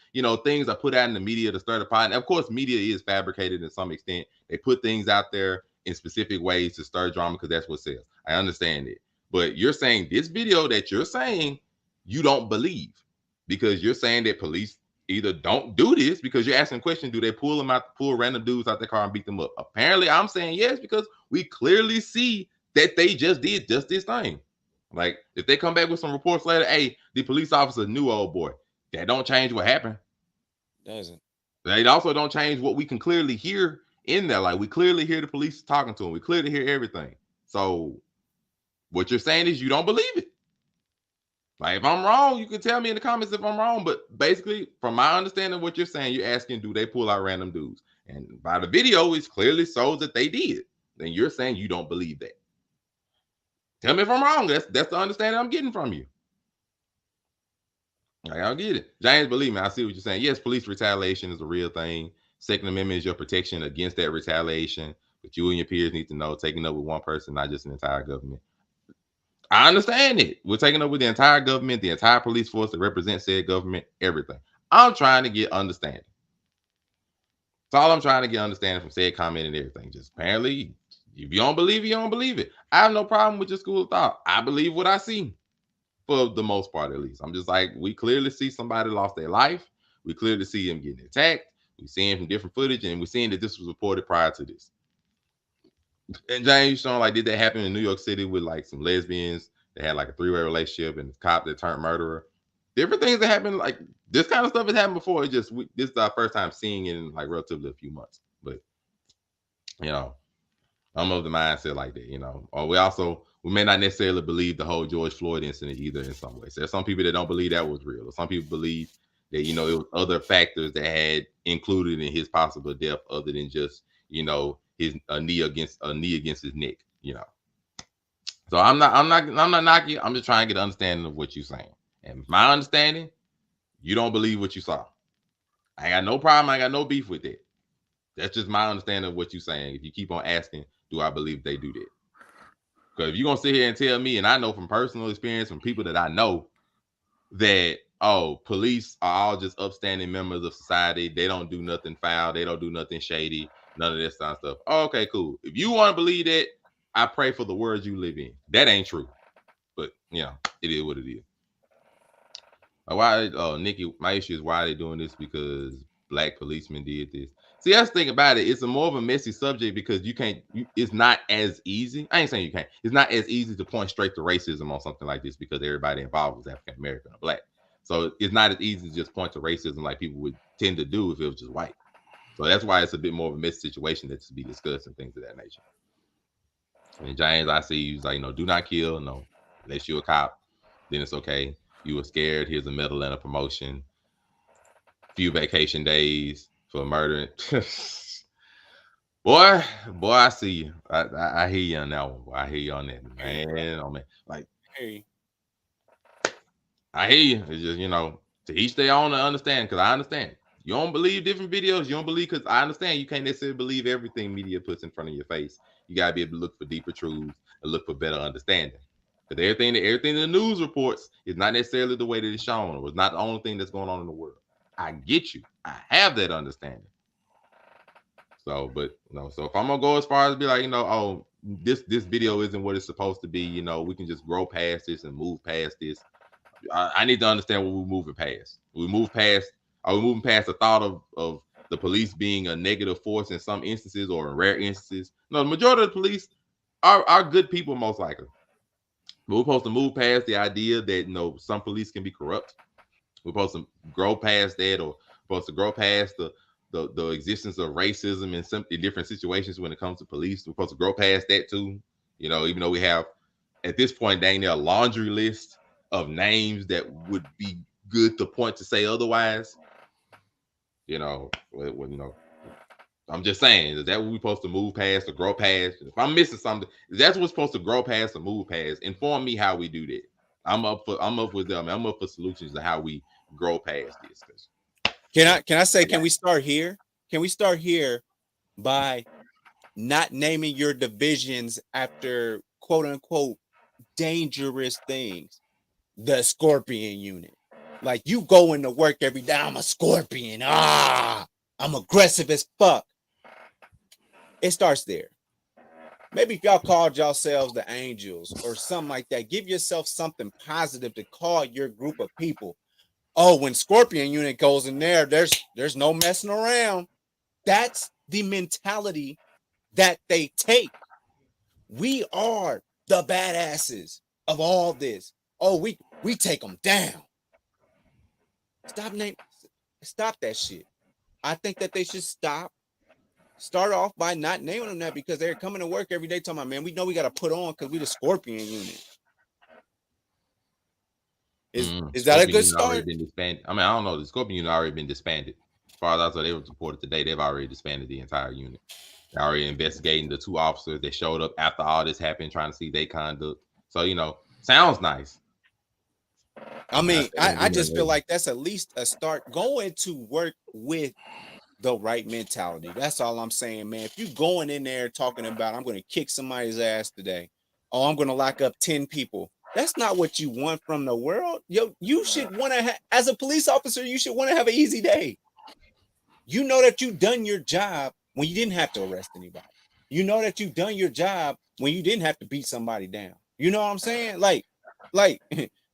things are put out in the media to stir the pot. And of course, media is fabricated to some extent. They put things out there in specific ways to stir drama because that's what sells. I understand it. But you're saying this video that you're saying you don't believe because you're saying that police either don't do this because you're asking questions. Do they pull random dudes out the car and beat them up? Apparently, I'm saying yes because we clearly see that they just did just this thing. Like, if they come back with some reports later, hey, the police officer knew old boy, that don't change what happened. Doesn't. They also don't change what we can clearly hear in there. Like, we clearly hear the police talking to him. We clearly hear everything. So what you're saying is you don't believe it. Like, if I'm wrong, you can tell me in the comments if I'm wrong. But basically, from my understanding of what you're saying, you're asking, do they pull out random dudes? And by the video, it clearly shows that they did. Then you're saying you don't believe that. Tell me if I'm wrong. That's the understanding I'm getting from you. Like, I'll get it. James, believe me, I see what you're saying. Yes, police retaliation is a real thing. Second Amendment is your protection against that retaliation. But you and your peers need to know, taking up with one person, not just an entire government. I understand it. We're taking up with the entire government, the entire police force that represents said government, everything. I'm trying to get understanding. That's all I'm trying to get understanding from said comment and everything. Just apparently, if you don't believe it, you don't believe it. I have no problem with your school of thought. I believe what I see, for the most part, at least. I'm just like, we clearly see somebody lost their life. We clearly see him getting attacked. We see him from different footage, and we're seeing that this was reported prior to this. And James showing, like, did that happen in New York City with like some lesbians? They had like a 3-way relationship and a cop that turned murderer. Different things that happen, like this kind of stuff has happened before. This is our first time seeing it in like relatively a few months. But I'm of the mindset like that, or we may not necessarily believe the whole George Floyd incident either in some ways. There's some people that don't believe that was real. Or some people believe that, it was other factors that had included in his possible death other than just, his a knee against his neck, So I'm not knocking. I'm just trying to get an understanding of what you're saying. And my understanding, you don't believe what you saw. I ain't got no problem. I ain't got no beef with that. That's just my understanding of what you're saying. If you keep on asking, do I believe they do that? Because if you're going to sit here and tell me, and I know from personal experience, from people that I know, that, police are all just upstanding members of society. They don't do nothing foul. They don't do nothing shady. None of this kind of stuff. Okay, cool. If you want to believe that, I pray for the world you live in. That ain't true. But, it is what it is. Why, Nikki, my issue is why are they doing this? Because black policemen did this. See, that's the thing about it. It's more of a messy subject because it's not as easy. I ain't saying you can't. It's not as easy to point straight to racism on something like this because everybody involved was African American or black. So it's not as easy to just point to racism like people would tend to do if it was just white. So that's why it's a bit more of a messy situation that's to be discussed and things of that nature. And James, I see you like, do not kill. No, unless you're a cop, then it's okay. You were scared. Here's a medal and a promotion. Few vacation days for murdering. boy, I see you. I hear you on that one. Boy. I hear you on that, man. Oh man, like, Hey, I hear you. It's just to each their own to understand. Because I understand. You don't believe different videos. You don't believe, because I understand you can't necessarily believe everything media puts in front of your face. You gotta be able to look for deeper truths and look for better understanding. But everything the news reports is not necessarily the way that it's shown, or it's not the only thing that's going on in the world. I get you. I have that understanding. So, but so if I'm gonna go as far as be like, oh, this video isn't what it's supposed to be, we can just grow past this and move past this. I need to understand what we're moving past. Are we moving past the thought of the police being a negative force in some instances, or in rare instances? No, the majority of the police are good people, most likely. But we're supposed to move past the idea that some police can be corrupt. We're supposed to grow past that, or supposed to grow past the existence of racism in some different situations when it comes to police. We're supposed to grow past that too. Even though we have at this point, dang near a laundry list of names that would be good to point to say otherwise. I'm just saying, is that what we're supposed to move past or grow past? If I'm missing something, that's what's supposed to grow past or move past. Inform me how we do that. I'm up with them. I'm up for solutions to how we grow past this. Can we start here? Can we start here by not naming your divisions after quote unquote dangerous things? The Scorpion unit. Like, you go into work every day, I'm a Scorpion. I'm aggressive as fuck. It starts there. Maybe if y'all called yourselves the Angels or something like that, give yourself something positive to call your group of people. Oh, when Scorpion unit goes in there, there's no messing around. That's the mentality that they take. We are the badasses of all this. Oh, we take them down. Stop that shit. I think that they should start off by not naming them that, because they're coming to work every day talking about, man, we know we got to put on because we the Scorpion unit. Is that a good start? Already been disbanded. I mean, I don't know. The Scorpion unit already been disbanded. As far as I saw, they were reported today. They've already disbanded the entire unit. They're already investigating the 2 officers that showed up after all this happened, trying to see their conduct. So, sounds nice. I mean, I just feel like that's at least a start. Going to work with the right mentality. That's all I'm saying, man. If you going in there talking about, I'm going to kick somebody's ass today, oh, I'm going to lock up 10 people. That's not what you want from the world. You should want to as a police officer, you should want to have an easy day. You know that you've done your job when you didn't have to arrest anybody. You know that you've done your job when you didn't have to beat somebody down. You know what I'm saying? Like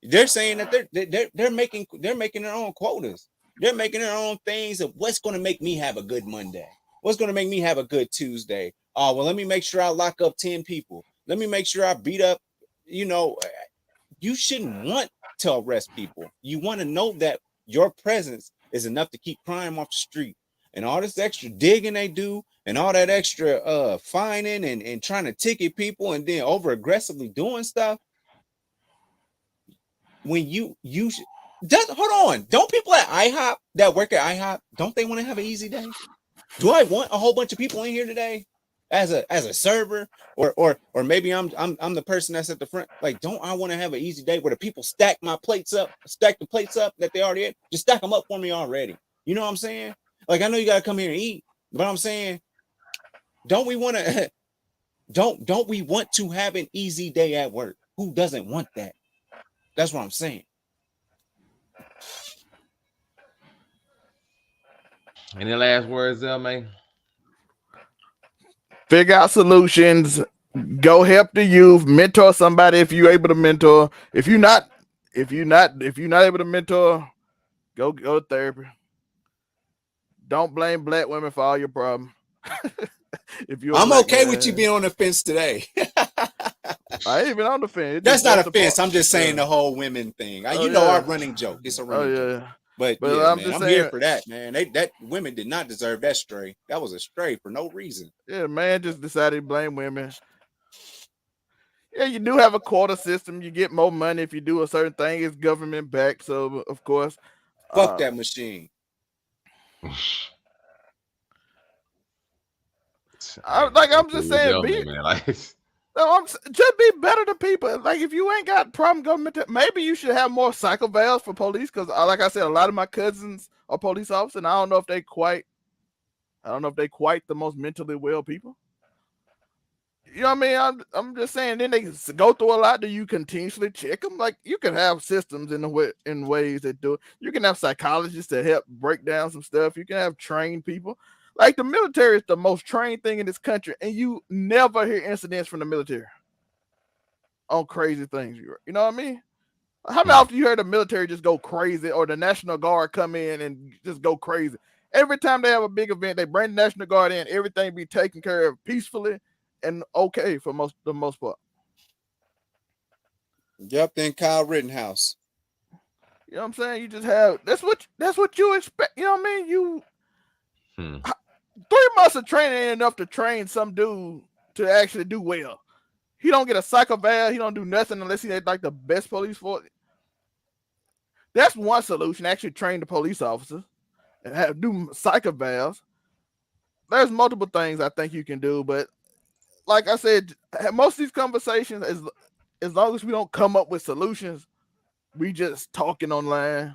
they're saying that they're making their own quotas. They're making their own things of what's going to make me have a good Monday. What's going to make me have a good Tuesday? Oh, well, let me make sure I lock up 10 people. Let me make sure I beat up, you shouldn't want to arrest people. You want to know that your presence is enough to keep crime off the street. And all this extra digging they do, and all that extra fining and trying to ticket people, and then over aggressively doing stuff. When hold on, don't people at IHOP that work at IHOP, don't they want to have an easy day? Do I want a whole bunch of people in here today as a server, or maybe I'm the person that's at the front? Like, don't I want to have an easy day where the people stack the plates up that they already had? Just stack them up for me already. You know what I'm saying? Like, I know you got to come here and eat, but I'm saying, don't we want to have an easy day at work? Who doesn't want that? That's what I'm saying. Any last words, man? Figure out solutions. Go help the youth. Mentor somebody if you're able to mentor. If you're not able to mentor, go to therapy. Don't blame black women for all your problems. I'm okay with you being on the fence today. I ain't even on the fence. That's not a fence. I'm just saying the whole women thing. Our running joke. It's a running joke. But yeah, I'm here for that, man. That women did not deserve that stray. That was a stray for no reason. Yeah, man just decided to blame women. Yeah, you do have a quota system. You get more money if you do a certain thing. It's government backed, so of course. Fuck that machine. I'm just saying, No, just be better to people. Like if you ain't got problem government, maybe you should have more cycle valves for police. Because, like I said, a lot of my cousins are police officers, and I don't know if they quite the most mentally well people. You know what I mean? I'm just saying. Then they go through a lot. Do you continuously check them? Like you can have systems in ways that do it. You can have psychologists to help break down some stuff. You can have trained people. Like the military is the most trained thing in this country, and you never hear incidents from the military on crazy things. You know what I mean? How many often you heard the military just go crazy or the National Guard come in and just go crazy? Every time they have a big event, they bring the National Guard in, everything be taken care of peacefully and okay for the most part. Yep, then Kyle Rittenhouse. You know what I'm saying? You just have that's what you expect. You know what I mean? You 3 months of training ain't enough to train some dude to actually do well. He don't get a psycho valve. He don't do nothing unless he's like the best police force. That's one solution. Actually train the police officers and do psycho valves. There's multiple things I think you can do, but like I said, most of these conversations, as long as we don't come up with solutions, we just talking online.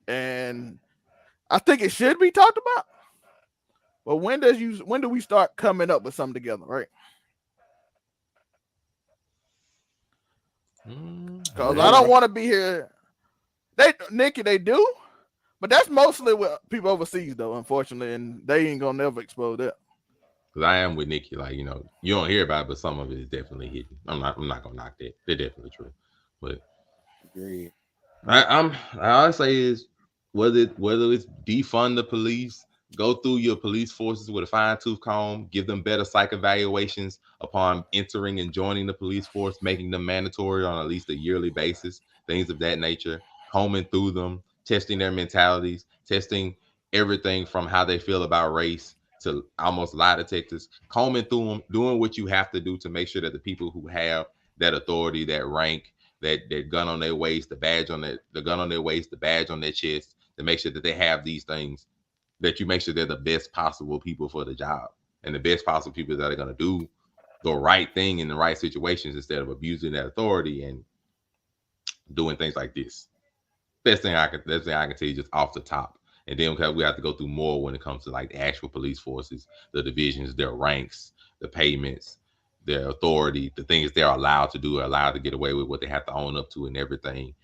And I think it should be talked about. But when do we start coming up with something together, right? Because I don't want to be here. Nikki, they do, but that's mostly with people overseas, though, unfortunately, and they ain't gonna never expose that. Because I am with Nikki, like, you know, you don't hear about it, but some of it is definitely hidden. I'm not gonna knock that. They're definitely true, but agreed. I always say is whether it's defund the police, go through your police forces with a fine tooth comb, give them better psych evaluations upon entering and joining the police force, making them mandatory on at least a yearly basis, things of that nature, combing through them, testing their mentalities, testing everything from how they feel about race to almost lie detectors, combing through them, doing what you have to do to make sure that the people who have that authority, that rank, that gun on their waist, the gun on their waist, the badge on their chest, to make sure that they have these things, that you make sure they're the best possible people for the job and the best possible people that are going to do the right thing in the right situations instead of abusing that authority and doing things like this. Best thing I can tell you just off the top. And then we have to go through more when it comes to like the actual police forces, the divisions, their ranks, the payments, their authority, the things they're allowed to do, allowed to get away with, what they have to own up to, and everything.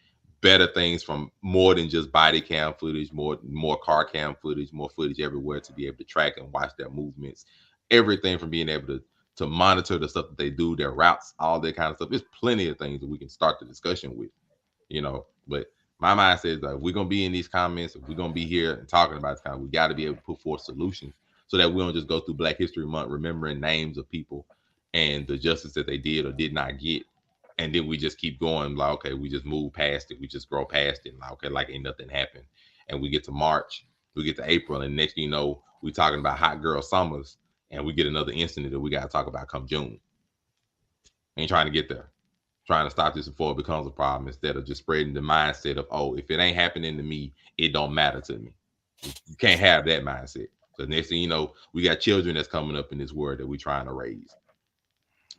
Better things from more than just body cam footage, more car cam footage, more footage everywhere to be able to track and watch their movements. Everything from being able to monitor the stuff that they do, their routes, all that kind of stuff. There's plenty of things that we can start the discussion with, you know. But my mind says that if we're gonna be in these comments, if we're gonna be here and talking about this we got to be able to put forth solutions so that we don't just go through Black History Month remembering names of people and the justice that they did or did not get, and then we just keep going like, okay, we just move past it, we just grow past it, like, okay, like ain't nothing happened. And we get to March, we get to April, and next thing you know, we talking about hot girl summers, and we get another incident that we got to talk about come June. Ain't trying to get there. Trying to stop this before it becomes a problem, instead of just spreading the mindset of, oh, if it ain't happening to me, it don't matter to me. You can't have that mindset. So next thing you know, we got children that's coming up in this world that we're trying to raise,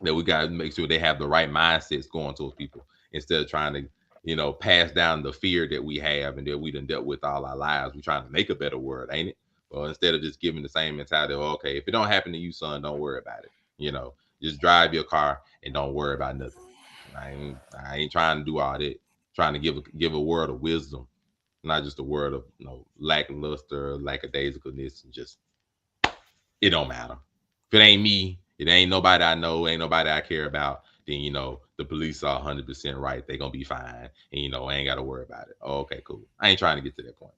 that we got to make sure they have the right mindsets going towards people, instead of trying to, you know, pass down the fear that we have and that we done dealt with all our lives. We're trying to make a better world, ain't it? Well, instead of just giving the same mentality of, okay, if it don't happen to you, son, don't worry about it. You know, just drive your car and don't worry about nothing. I ain't trying to do all that. Trying to give a word of wisdom, not just a word of, you know, lackluster, lackadaisicalness, and just, it don't matter. If it ain't me, it ain't nobody I know, ain't nobody I care about, then, you know, the police are 100% right. They gonna be fine, and, you know, I ain't got to worry about it. Oh, okay, cool. I ain't trying to get to that point.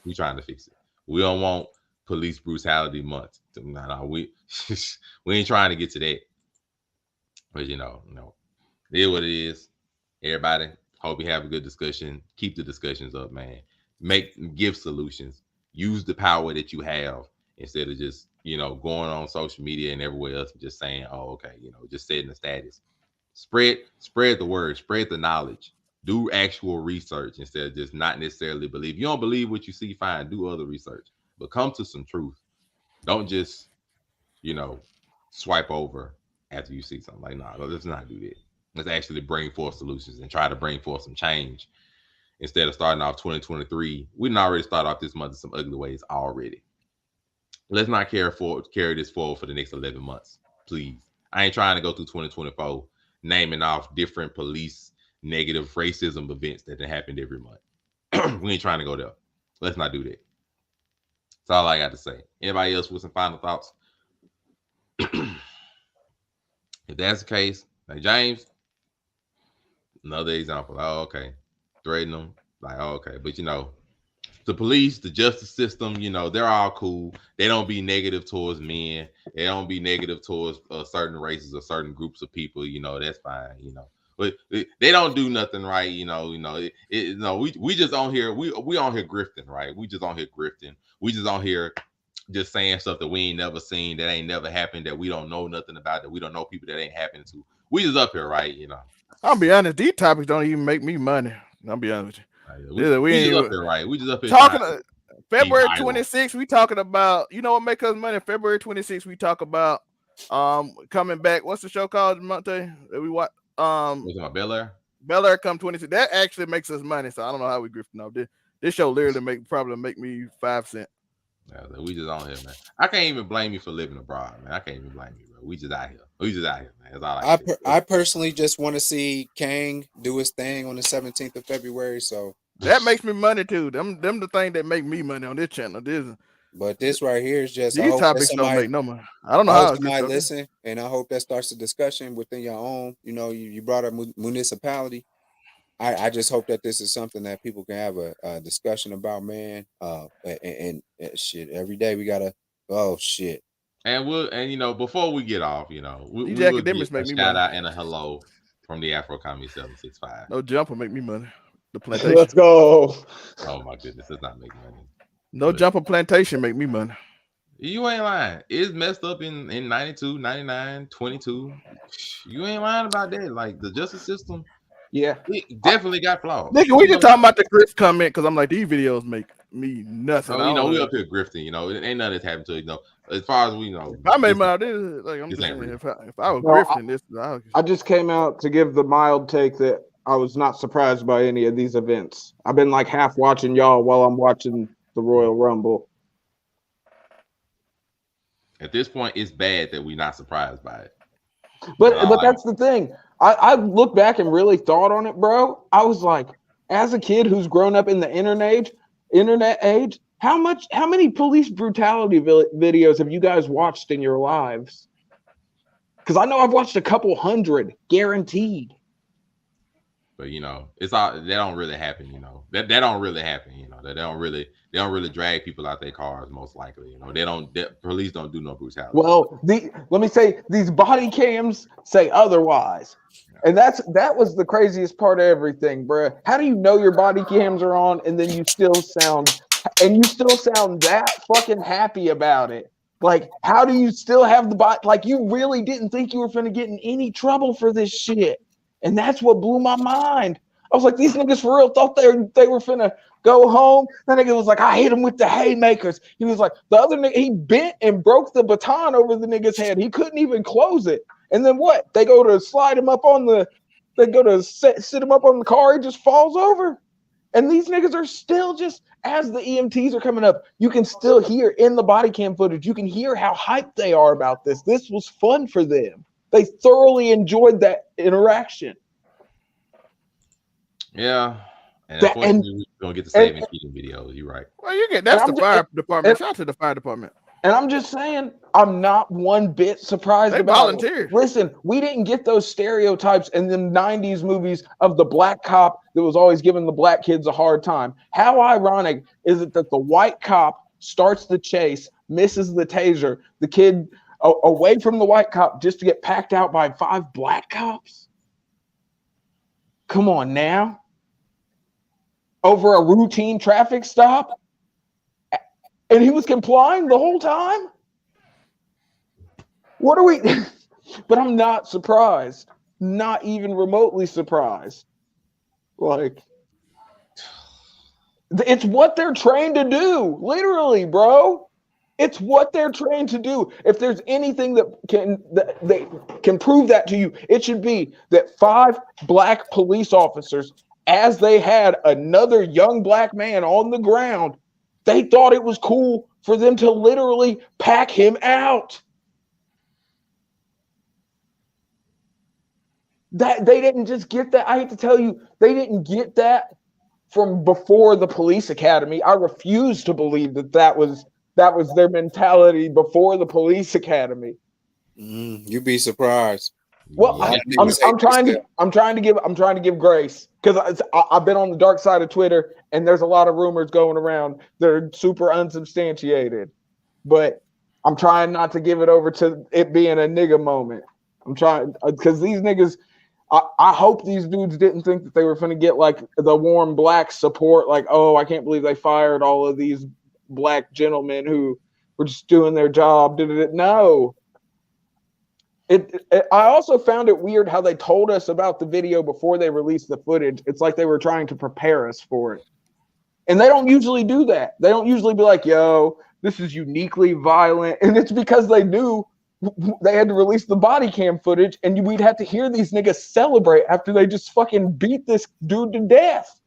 We trying to fix it. We don't want police brutality month. No, we ain't trying to get to that. But you know, it is what it is. Everybody, hope you have a good discussion. Keep the discussions up, man. Give solutions. Use the power that you have, instead of just, you know, going on social media and everywhere else and just saying, oh, okay, you know, just setting the status. Spread the word, spread the knowledge. Do actual research instead of just not necessarily believe. You don't believe what you see, fine, do other research. But come to some truth. Don't just, you know, swipe over after you see something. Like, no, let's not do that. Let's actually bring forth solutions and try to bring forth some change instead of starting off 2023. We didn't already start off this month in some ugly ways already. Let's not carry this forward for the next 11 months, please. I ain't trying to go through 2024 naming off different police negative racism events that happened every month. We ain't trying to go there. Let's not do that. That's all I got to say. Anybody else with some final thoughts? If that's the case, like James, another example. Oh, okay. Threaten them. Like, oh, okay. But the police, the justice system, they're all cool. They don't be negative towards men. They don't be negative towards certain races or certain groups of people. That's fine. But they don't do nothing right. We just on here. We on here grifting, right? We just on here grifting. We just on here just saying stuff that we ain't never seen, that ain't never happened, that we don't know nothing about, that we don't know people that ain't happened to. We just up here, right? I'll be honest. These topics don't even make me money. I'll be honest with you. We just up here, right? We just up here talking. February 26th, we talking about. You know what make us money? February 26th, we talk about coming back. What's the show called, Monte? That we watch. What's about Bel Air? Bel Air come 26. That actually makes us money. So I don't know how we grifting off this. This show literally probably make me 5 cents. Yeah, we just on here, man. I can't even blame you for living abroad, man. I can't even blame you, bro. We just out here. Man. That's all I personally just want to see Kang do his thing on the 17th of February. So that makes me money too. Them the thing that make me money on this channel. But this right here is just these topics don't make no money. I don't know how somebody listen, and I hope that starts a discussion within your own. You brought up municipality. I just hope that this is something that people can have a discussion about, man. And shit, every day we gotta. Oh shit. And before we get off, we academics will make me shout money. out and a hello from the Afro Comedy 765. No jumper make me money. The plantation. Let's go. Oh my goodness, does not make money. No jumper plantation make me money. You ain't lying. It's messed up in 92, 99, 22. You ain't lying about that. Like the justice system. Yeah, it definitely got flaws. Nigga, we just talking about the grift comment because I'm like, these videos make me nothing. So, we up here grifting, it ain't nothing that's happened to as far as we know. If I made my this, like I'm just saying, if I was grifting this, I just came out to give the mild take that I was not surprised by any of these events. I've been like half watching y'all while I'm watching the Royal Rumble. At this point, it's bad that we're not surprised by it. But that's the thing. I look back and really thought on it, bro. I was like, as a kid who's grown up in the internet age, how many police brutality videos have you guys watched in your lives? Because I know I've watched a couple hundred, guaranteed. But it's all that don't really happen. That don't really happen. That they don't really drag people out their cars. Most likely, police don't do no brutality. Well, let me say these body cams say otherwise, and that was the craziest part of everything, bro. How do you know your body cams are on, and then you still sound that fucking happy about it? Like, how do you still have the body? Like, you really didn't think you were finna get in any trouble for this shit. And that's what blew my mind. I was like, these niggas for real thought they were finna go home. That nigga was like, I hit him with the haymakers. He was like, the other nigga, he bent and broke the baton over the nigga's head. He couldn't even close it. And then what? They go to sit him up on the car. He just falls over. And these niggas are still just, as the EMTs are coming up, you can still hear in the body cam footage, you can hear how hyped they are about this. This was fun for them. They thoroughly enjoyed that interaction. Yeah. And unfortunately, we don't get to save and keep videos. You're right. Well, that's the fire department. Shout out to the fire department. And I'm just saying, I'm not one bit surprised about volunteered. It. Listen, we didn't get those stereotypes in the 90s movies of the black cop that was always giving the black kids a hard time. How ironic is it that the white cop starts the chase, misses the taser, the kid away from the white cop just to get packed out by 5 black cops? Come on now. Over a routine traffic stop? And he was complying the whole time? What are we? But I'm not surprised. Not even remotely surprised. Like, it's what they're trained to do. Literally, bro. It's what they're trained to do. If there's anything that they can prove that to you, it should be that 5 black police officers, as they had another young black man on the ground, they thought it was cool for them to literally pack him out. That they didn't just get that. I hate to tell you, they didn't get that from before the police academy. I refuse to believe that was their mentality before the police academy. You'd be surprised. Well, I'm trying to give grace, because I've been on the dark side of Twitter, and there's a lot of rumors going around that are super unsubstantiated. But I'm trying not to give it over to it being a nigga moment. I'm trying, because these niggas, I hope these dudes didn't think that they were going to get like the warm black support. Like, oh, I can't believe they fired all of these black gentlemen who were just doing their job. No. I also found it weird how they told us about the video before they released the footage. It's like they were trying to prepare us for it. And they don't usually do that. They don't usually be like, yo, this is uniquely violent. And it's because they knew they had to release the body cam footage, and we'd have to hear these niggas celebrate after they just fucking beat this dude to death.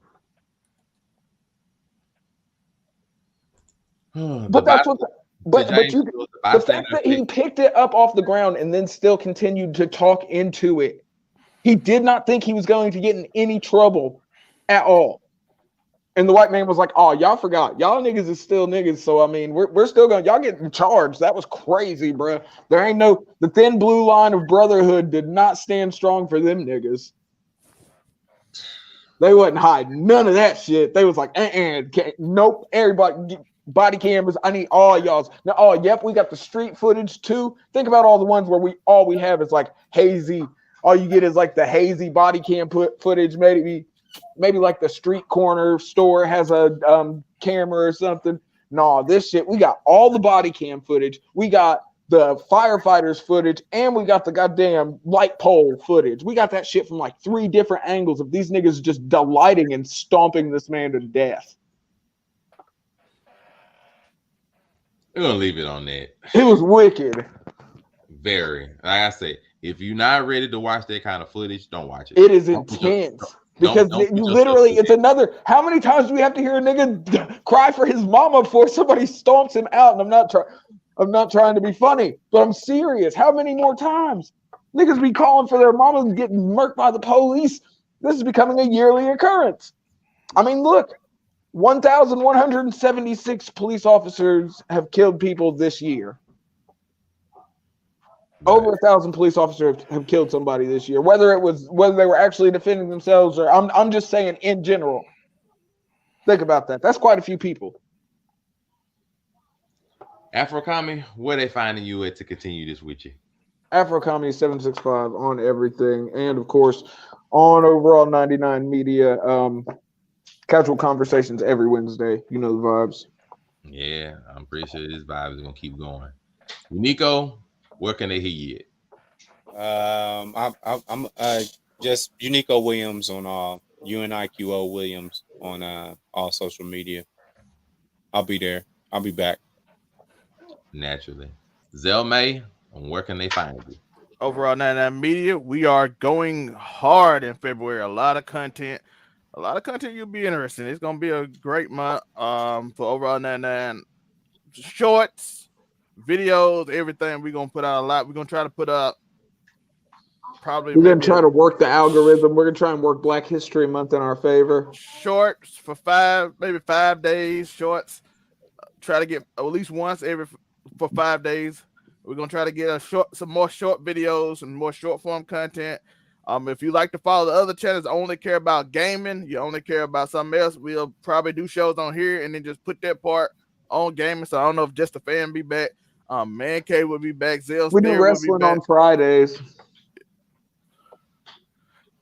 But that's what the fact that he picked it up off the ground and then still continued to talk into it. He did not think he was going to get in any trouble at all. And the white man was like, oh, y'all forgot. Y'all niggas is still niggas. So, I mean, we're still going to, y'all getting charged. That was crazy, bro. There ain't the thin blue line of brotherhood did not stand strong for them niggas. They wasn't hiding none of that shit. They was like, nope, everybody, body cameras, I need all y'all's. Now, oh, yep, we got the street footage too. Think about all the ones where all we have is like hazy. All you get is like the hazy body cam footage, maybe like the street corner store has a camera or something. No, this shit, we got all the body cam footage. We got the firefighters footage, and we got the goddamn light pole footage. We got that shit from like 3 different angles of these niggas just delighting in stomping this man to death. We're going to leave it on that. It was wicked. Very. Like I say, if you're not ready to watch that kind of footage, don't watch it. It is intense. Because you literally, it's another. How many times do we have to hear a nigga cry for his mama before somebody stomps him out? And I'm not trying to be funny, but I'm serious. How many more times? Niggas be calling for their mamas and getting murked by the police. This is becoming a yearly occurrence. I mean, look, 1,176 police officers have killed people this year. Over 1,000 police officers have killed somebody this year, whether they were actually defending themselves or I'm just saying in general. Think about that. That's quite a few people. Afro Comedy, where they finding you at to continue this with you? Afro Comedy 765 on everything, and of course on Overall 99 Media. Casual conversations every Wednesday. You know the vibes. Yeah, I'm pretty sure this vibe is gonna keep going. Nico, where can they hear you at? I'm just Unico Williams on UNIQO Williams on all social media. I'll be there. I'll be back. Naturally. Zelmay, where can they find you? Overall 99 Media, we are going hard in February. A lot of content you'll be interested in. It's gonna be a great month for Overall 99 shorts, videos, everything. We're gonna put out a lot. We're gonna try to put up probably. We're gonna try to work the algorithm. We're gonna try and work Black History Month in our favor. Shorts for 5 days. Shorts. Try to get at least once for 5 days. We're gonna try to get some more short videos and more short form content. If you like to follow the other channels, only care about gaming, you only care about something else, we'll probably do shows on here and then just put that part on gaming. So I don't know if Just a Fan be back. Man K will be back. Zell's we do wrestling on Fridays.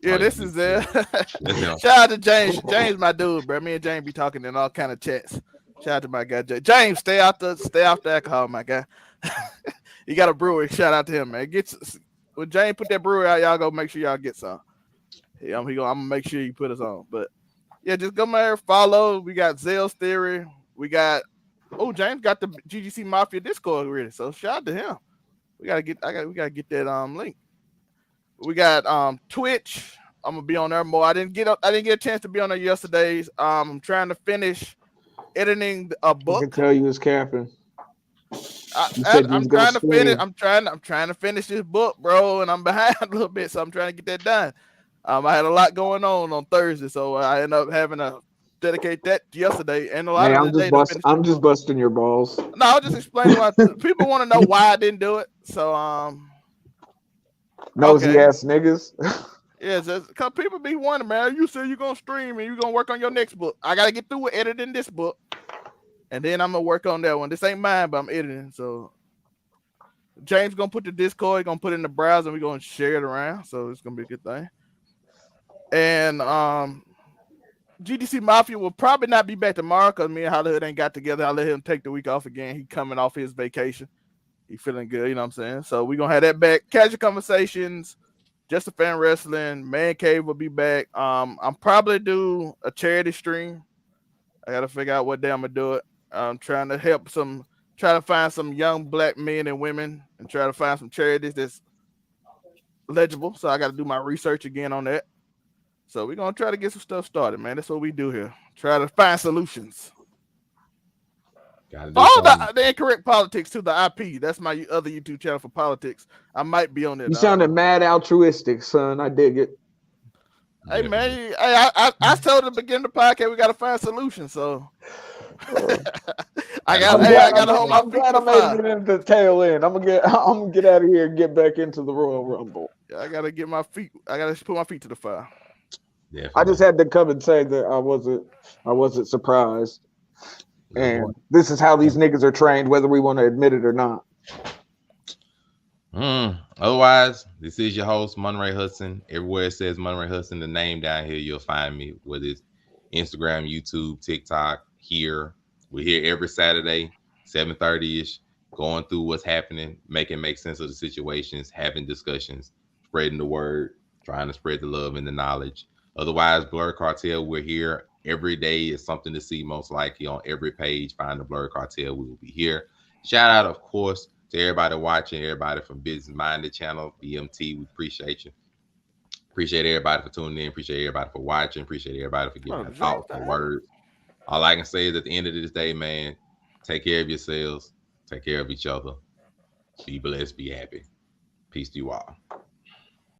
Yeah, this is it. Shout out to James. James, my dude, bro. Me and James be talking in all kind of chats. Shout out to my guy James. Stay off the alcohol, my guy. He got a brewery. Shout out to him, man. When James put that brewery out, y'all go make sure y'all get some. Yeah, I'm gonna make sure you put us on. But yeah, just go there, follow. We got Zell's Theory. We got Oh, James got the GGC Mafia Discord ready. So shout out to him. We gotta get get that link. We got Twitch. I'm gonna be on there more. I didn't get a chance to be on there yesterday. I'm trying to finish editing a I book. can tell you was capping. I'm trying to finish. I'm trying to finish this book, bro, and I'm behind a little bit, so I'm trying to get that done. I had a lot going on Thursday, so I ended up having to dedicate that yesterday and a lot of the day to finish. I'm just busting your balls. No, I'll just explain why people want to know why I didn't do it. So nosy ass niggas. Yeah, because people be wondering, man. You said you're gonna stream and you're gonna work on your next book. I gotta get through with editing this book, and then I'm gonna work on that one. This ain't mine, but I'm editing. So James gonna put the Discord, gonna put it in the browser, and we're gonna share it around. So it's gonna be a good thing. And GDC Mafia will probably not be back tomorrow because me and Hollywood ain't got together. I let him take the week off again. He coming off his vacation. He feeling good, you know what I'm saying? So we're gonna have that back. Casual Conversations, Just a Fan Wrestling, Man Cave will be back. I'm probably do a charity stream. I gotta figure out what day I'm gonna do it. I'm trying to find some young black men and women and try to find some charities that's legible. So I gotta do my research again on that. So we're gonna try to get some stuff started, man. That's what we do here. Try to find solutions. The Incorrect Politics to the IP. That's my other YouTube channel for politics. I might be on there. You sounded mad altruistic, son. I dig it. Hey man, I told at the beginning of the podcast we gotta find solutions. So I gotta hold my feet. I'm glad I made it into the tail end. I'm gonna get out of here and get back into the Royal Rumble. Yeah, I gotta get my feet. I gotta put my feet to the fire. I just had to come and say that I wasn't surprised. And this is how these niggas are trained, whether we want to admit it or not. Otherwise, this is your host, Monray Hudson. Everywhere it says Monray Hudson, the name down here, you'll find me, whether it's Instagram, YouTube, TikTok, here. We're here every Saturday, 7:30-ish, going through what's happening, make sense of the situations, having discussions, spreading the word, trying to spread the love and the knowledge. Otherwise, Blur Cartel, we're here every day. It's something to see, most likely on every page. Find the Blur Cartel. We will be here. Shout out, of course, to everybody watching, everybody from Business Minded Channel, BMT. We appreciate you. Appreciate everybody for tuning in. Appreciate everybody for watching. Appreciate everybody for giving their thoughts and words. All I can say is at the end of this day, man, take care of yourselves. Take care of each other. Be blessed. Be happy. Peace to you all.